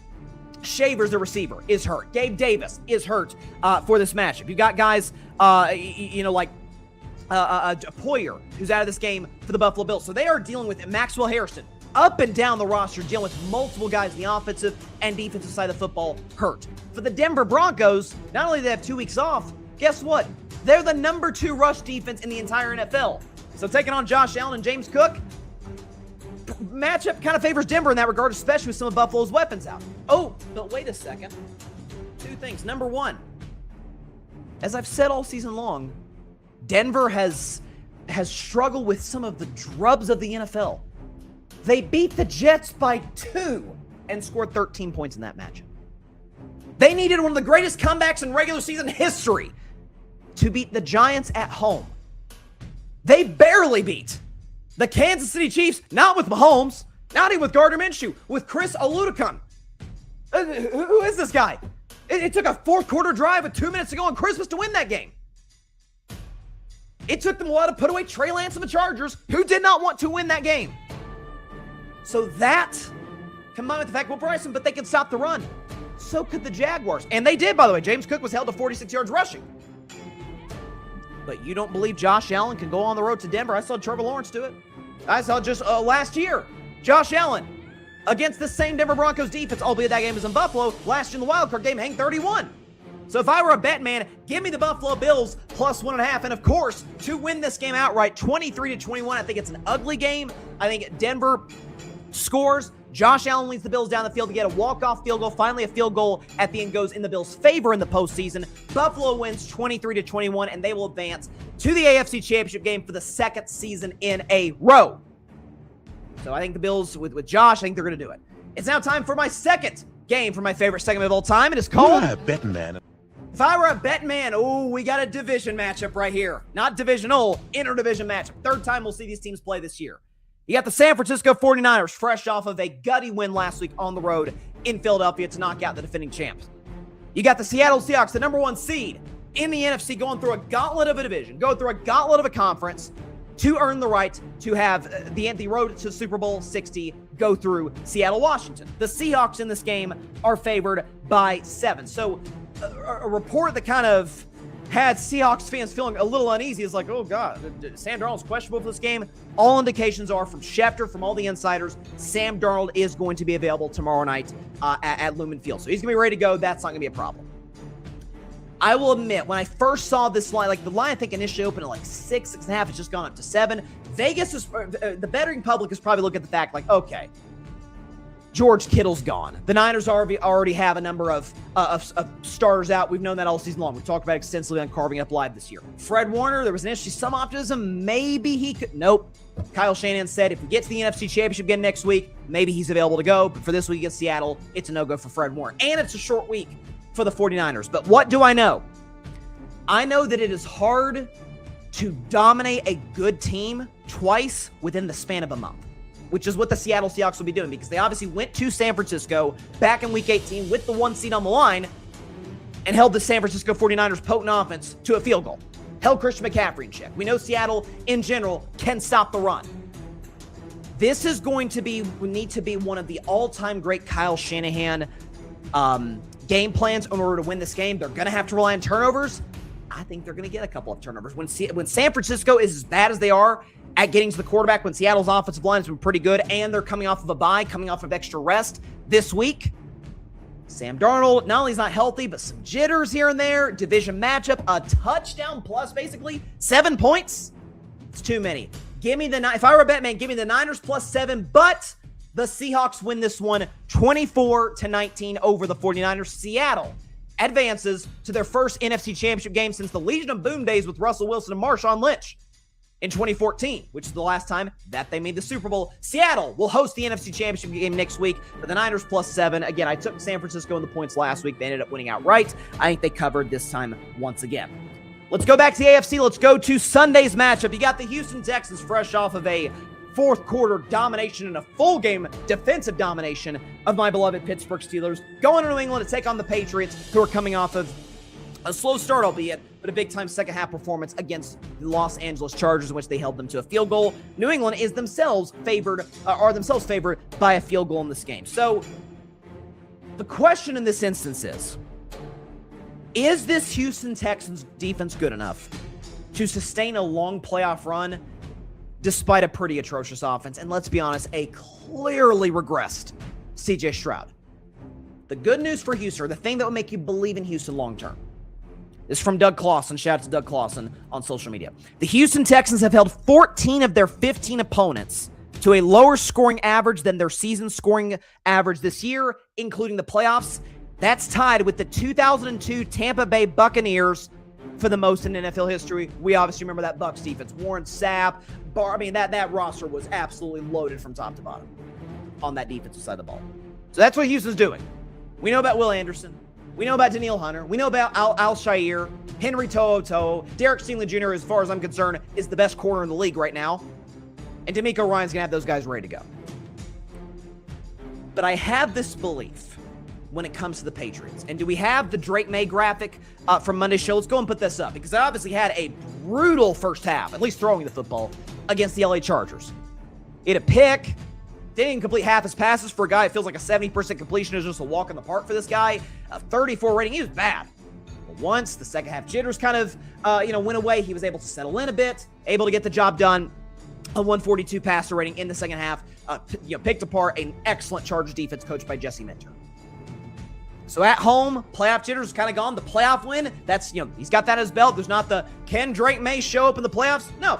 Shavers, the receiver, is hurt. Gabe Davis is hurt for this matchup. You've got guys, like Poyer, who's out of this game for the Buffalo Bills. So they are dealing with Maxwell Harrison, up and down the roster, dealing with multiple guys in the offensive and defensive side of the football hurt. For the Denver Broncos, not only do they have 2 weeks off, guess what? They're the number 2 rush defense in the entire NFL. So taking on Josh Allen and James Cook, matchup kind of favors Denver in that regard, especially with some of Buffalo's weapons out. Oh, but wait a second. 2 things. Number 1, as I've said all season long, Denver has struggled with some of the drubs of the NFL. They beat the Jets by 2 and scored 13 points in that matchup. They needed one of the greatest comebacks in regular season history to beat the Giants at home. They barely beat the Kansas City Chiefs, not with Mahomes, not even with Gardner Minshew, with Chris Oludekun. Who is this guy? It took a fourth quarter drive with 2 minutes to go on Christmas to win that game. It took them a while to put away Trey Lance and the Chargers, who did not want to win that game. So that, combined with the fact, Bryson, but they could stop the run. So could the Jaguars. And they did, by the way. James Cook was held to 46 yards rushing. But you don't believe Josh Allen can go on the road to Denver? I saw Trevor Lawrence do it. I saw just last year, Josh Allen against the same Denver Broncos defense, albeit that game was in Buffalo, last year in the wildcard game, hang 31. So if I were a bet man, give me the Buffalo Bills +1.5. And of course, to win this game outright, 23-21. I think it's an ugly game. I think Denver scores, Josh Allen leads the Bills down the field to get a walk-off field goal. Finally, a field goal at the end goes in the Bills' favor in the postseason. Buffalo wins 23-21, and they will advance to the AFC Championship game for the second season in a row. So I think the Bills, with Josh, I think they're going to do it. It's now time for my second game for my favorite segment of all time. It is called Bettin Man. If I were a Bettin Man, we got a division matchup right here. Not divisional, interdivision matchup. Third time we'll see these teams play this year. You got the San Francisco 49ers fresh off of a gutty win last week on the road in Philadelphia to knock out the defending champs. You got the Seattle Seahawks, the number 1 seed in the NFC, going through a gauntlet of a division, going through a gauntlet of a conference to earn the right to have the road to Super Bowl 60 go through Seattle, Washington. The Seahawks in this game are favored by 7. So a report that kind of had Seahawks fans feeling a little uneasy is like, oh God, Sam Darnold's questionable for this game. All indications are from Schefter, from all the insiders, Sam Darnold is going to be available tomorrow night at Lumen Field. So he's going to be ready to go. That's not going to be a problem. I will admit, when I first saw this line, like the line I think initially opened at like 6.5, it's just gone up to 7. Vegas is, the betting public is probably looking at the fact like, okay, George Kittle's gone. The Niners already have a number of starters out. We've known that all season long. We've talked about it extensively on Carving Up Live this year. Fred Warner, there was initially some optimism. Maybe he could. Nope. Kyle Shanahan said if we get to the NFC Championship again next week, maybe he's available to go. But for this week against Seattle, it's a no-go for Fred Warner. And it's a short week for the 49ers. But what do I know? I know that it is hard to dominate a good team twice within the span of a month, which is what the Seattle Seahawks will be doing, because they obviously went to San Francisco back in Week 18 with the 1 seed on the line and held the San Francisco 49ers potent offense to a field goal. Held Christian McCaffrey in check. We know Seattle, in general, can stop the run. This is going to need to be one of the all-time great Kyle Shanahan game plans in order to win this game. They're going to have to rely on turnovers. I think they're going to get a couple of turnovers. When San Francisco is as bad as they are at getting to the quarterback, when Seattle's offensive line has been pretty good and they're coming off of a bye, coming off of extra rest this week, Sam Darnold, not only is not healthy, but some jitters here and there, division matchup, a touchdown plus basically, 7 points. It's too many. If I were a bet man, give me the Niners plus 7, but the Seahawks win this one 24-19 over the 49ers. Seattle advances to their first NFC Championship game since the Legion of Boom days with Russell Wilson and Marshawn Lynch in 2014, which is the last time that they made the Super Bowl. Seattle will host the NFC Championship game next week, but the Niners plus 7. Again, I took San Francisco in the points last week. They ended up winning outright. I think they covered this time once again. Let's go back to the AFC. Let's go to Sunday's matchup. You got the Houston Texans fresh off of a fourth quarter domination and a full game defensive domination of my beloved Pittsburgh Steelers, going to New England to take on the Patriots, who are coming off of a slow start, albeit, but a big-time second-half performance against the Los Angeles Chargers, in which they held them to a field goal. New England is themselves favored by a field goal in this game. So the question in this instance is this Houston Texans defense good enough to sustain a long playoff run despite a pretty atrocious offense? And let's be honest, a clearly regressed CJ Stroud. The good news for Houston, or the thing that will make you believe in Houston long-term, this is from Doug Clawson. Shout out to Doug Clawson on social media. The Houston Texans have held 14 of their 15 opponents to a lower scoring average than their season scoring average this year, including the playoffs. That's tied with the 2002 Tampa Bay Buccaneers for the most in NFL history. We obviously remember that Bucs defense. Warren Sapp, that roster was absolutely loaded from top to bottom on that defensive side of the ball. So that's what Houston's doing. We know about Will Anderson. We know about Daniil Hunter. We know about Al Shire, Henry To'oTo'o. Derek Stingley Jr., as far as I'm concerned, is the best corner in the league right now. And D'Amico Ryan's going to have those guys ready to go. But I have this belief when it comes to the Patriots. And do we have the Drake May graphic from Monday's show? Let's go and put this up, because they obviously had a brutal first half, at least throwing the football, against the LA Chargers. He had a pick. Didn't complete half his passes for a guy. It feels like a 70% completion is just a walk in the park for this guy. A 34 rating. He was bad. But once the second half jitters kind of, went away, he was able to settle in a bit, able to get the job done. A 142 passer rating in the second half. Picked apart an excellent Chargers defense coached by Jesse Minter. So at home, playoff jitters kind of gone. The playoff win, that's, he's got that as his belt. There's not the, can Drake May show up in the playoffs? No,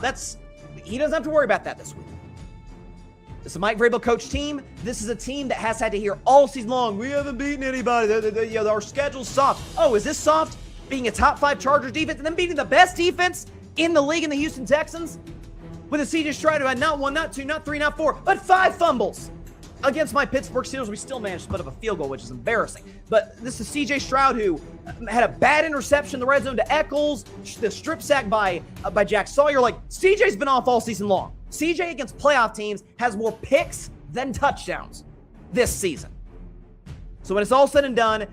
he doesn't have to worry about that this week. It's a Mike Vrabel coach team. This is a team that has had to hear all season long, we haven't beaten anybody. Our schedule's soft. Oh, is this soft? Being a top 5 Chargers defense and then beating the best defense in the league in the Houston Texans? With a C.J. Stroud who had not 1, not 2, not 3, not 4, but 5 fumbles. Against my Pittsburgh Steelers, we still managed to put up a field goal, which is embarrassing. But this is C.J. Stroud who had a bad interception in the red zone to Eccles, the strip sack by Jack Sawyer. Like, C.J.'s been off all season long. C.J. against playoff teams has more picks than touchdowns this season. So when it's all said and done,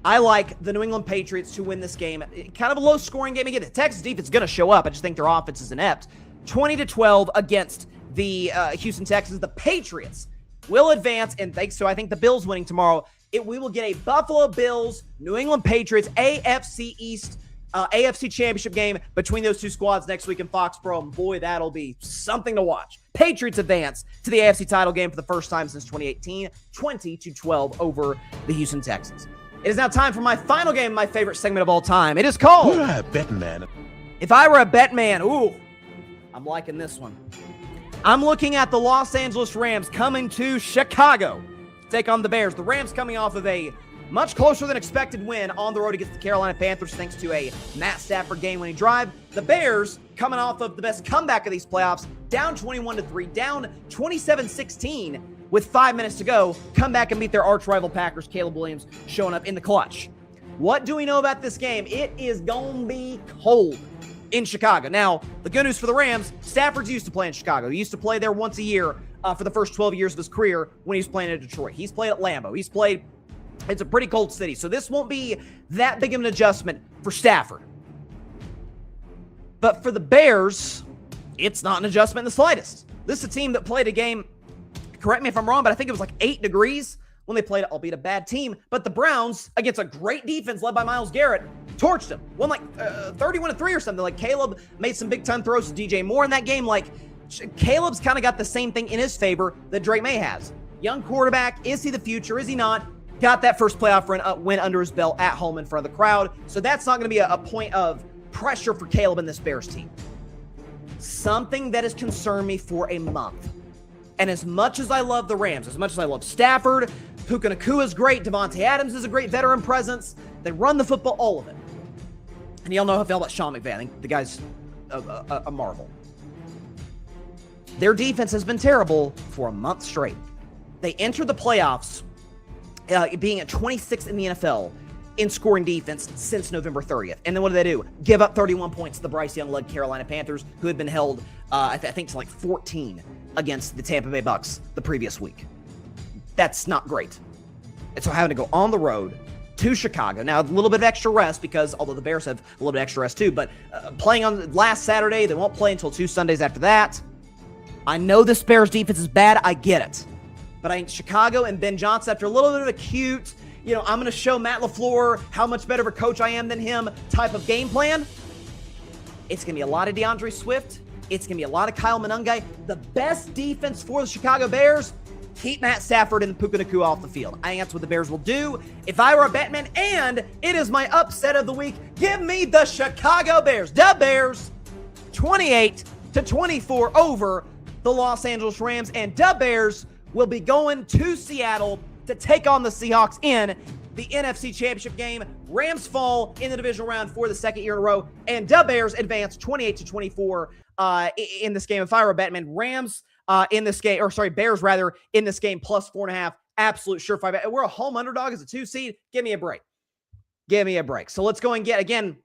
I like the New England Patriots to win this game. Kind of a low-scoring game. Again, the Texas defense is going to show up. I just think their offense is inept. 20-12 against the Houston Texans. The Patriots will advance, and thanks to, I think, the Bills winning tomorrow, we will get a Buffalo Bills, New England Patriots, AFC East, AFC Championship game between those two squads next week in Foxborough. And boy, that'll be something to watch. Patriots advance to the AFC title game for the first time since 2018, 20-12 over the Houston Texans. It is now time for my final game, my favorite segment of all time. It is called Bettin Man. If I Were a Bettin Man. Ooh, I'm liking this one. I'm looking at the Los Angeles Rams coming to Chicago to take on the Bears. The Rams coming off of a much closer than expected win on the road against the Carolina Panthers thanks to a Matt Stafford game-winning drive. The Bears coming off of the best comeback of these playoffs, down 21-3, down 27-16 with 5 minutes to go, come back and beat their arch-rival Packers. Caleb Williams showing up in the clutch. What do we know about this game? It is going to be cold in Chicago. Now, the good news for the Rams, Stafford's used to play in Chicago. He used to play there once a year for the first 12 years of his career when he was playing in Detroit. He's played at Lambeau. It's a pretty cold city, so this won't be that big of an adjustment for Stafford. But for the Bears, it's not an adjustment in the slightest. This is a team that played a game, correct me if I'm wrong, but I think it was like 8 degrees when they played, albeit a bad team. But the Browns, against a great defense led by Myles Garrett, torched them. Won like 31-3 or something. Like, Caleb made some big-time throws to DJ Moore in that game. Like, Caleb's kind of got the same thing in his favor that Drake May has. Young quarterback. Is he the future? Is he not? Got that first playoff win under his belt at home in front of the crowd. So that's not going to be a point of pressure for Caleb and this Bears team. Something that has concerned me for a month. And as much as I love the Rams, as much as I love Stafford, Puka Nacua is great, Devontae Adams is a great veteran presence, they run the football, all of it. And y'all know how I feel about Sean McVay. I think the guy's a marvel. Their defense has been terrible for a month straight. They entered the playoffs being at 26th in the NFL in scoring defense since November 30th. And then what do? Give up 31 points to the Bryce Young-led Carolina Panthers, who had been held, I think, to like 14 against the Tampa Bay Bucks the previous week. That's not great. And so having to go on the road to Chicago. Now, a little bit of extra rest because, although the Bears have a little bit of extra rest too, but playing on last Saturday, they won't play until 2 Sundays after that. I know this Bears defense is bad. I get it. But I think Chicago and Ben Johnson, after a little bit of a cute, I'm going to show Matt LaFleur how much better of a coach I am than him type of game plan. It's going to be a lot of DeAndre Swift. It's going to be a lot of Kyle Monangai. The best defense for the Chicago Bears, keep Matt Stafford and Puka Nacua off the field. I think that's what the Bears will do. If I were a Bettin Man, and it is my upset of the week, give me the Chicago Bears. The Bears, 28-24 over the Los Angeles Rams. And the Bears will be going to Seattle to take on the Seahawks in the NFC Championship game. Rams fall in the divisional round for the second year in a row, and the Bears advance 28-24 in this game. If I were a Bettin Man, Rams in this game, or sorry, Bears rather, in this game plus 4.5. Absolute surefire bet. We're a home underdog as a 2 seed. Give me a break. Give me a break. So let's go and get, again,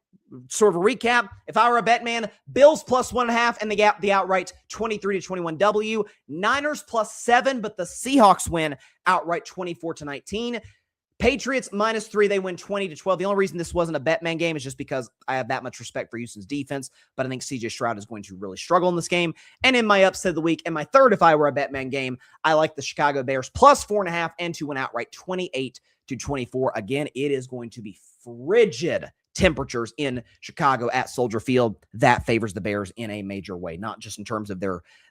sort of a recap. If I were a Bettin Man, Bills plus 1.5 and the outright 23-21 W. Niners plus 7, but the Seahawks win outright 24-19. Patriots minus 3, they win 20-12. The only reason this wasn't a Bettin Man game is just because I have that much respect for Houston's defense, but I think C.J. Stroud is going to really struggle in this game. And in my upset of the week, and my third if I were a Bettin Man game, I like the Chicago Bears plus 4.5 and to win outright 28-24. Again, it is going to be frigid temperatures in Chicago at Soldier Field. That favors the Bears in a major way, not just in terms of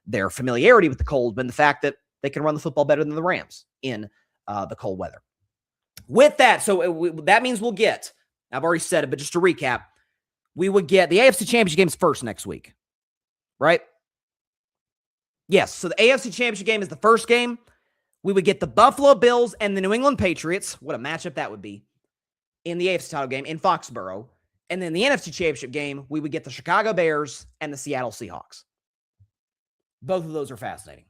their familiarity with the cold, but in the fact that they can run the football better than the Rams in the cold weather. With that, so that means we'll get, I've already said it, but just to recap, we would get the AFC Championship games first next week, right? Yes, so the AFC Championship game is the first game. We would get the Buffalo Bills and the New England Patriots. What a matchup that would be in the AFC title game in Foxborough. And then the NFC Championship game, we would get the Chicago Bears and the Seattle Seahawks. Both of those are fascinating.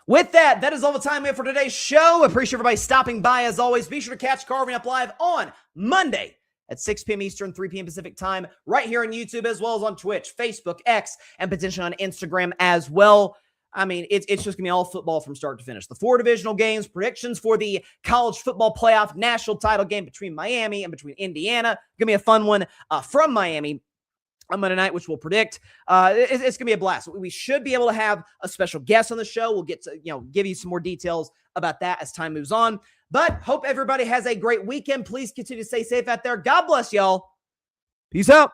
With that, that is all the time we have for today's show. Appreciate everybody stopping by as always. Be sure to catch Carving Up Live on Monday at 6 p.m. Eastern, 3 p.m. Pacific time, right here on YouTube, as well as on Twitch, Facebook, X, and potentially on Instagram as well. I mean, it's just going to be all football from start to finish. The 4 divisional games, predictions for the college football playoff national title game between Miami and between Indiana. Going to be a fun one from Miami on Monday night, which we'll predict. It's going to be a blast. We should be able to have a special guest on the show. We'll get to, give you some more details about that as time moves on. But hope everybody has a great weekend. Please continue to stay safe out there. God bless y'all. Peace out.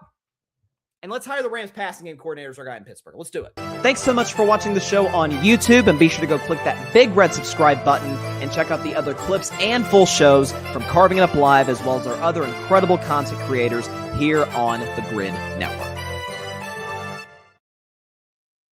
And let's hire the Rams passing game coordinator as our guy in Pittsburgh. Let's do it. Thanks so much for watching the show on YouTube. And be sure to go click that big red subscribe button and check out the other clips and full shows from Carving It Up Live, as well as our other incredible content creators here on the Grid Network.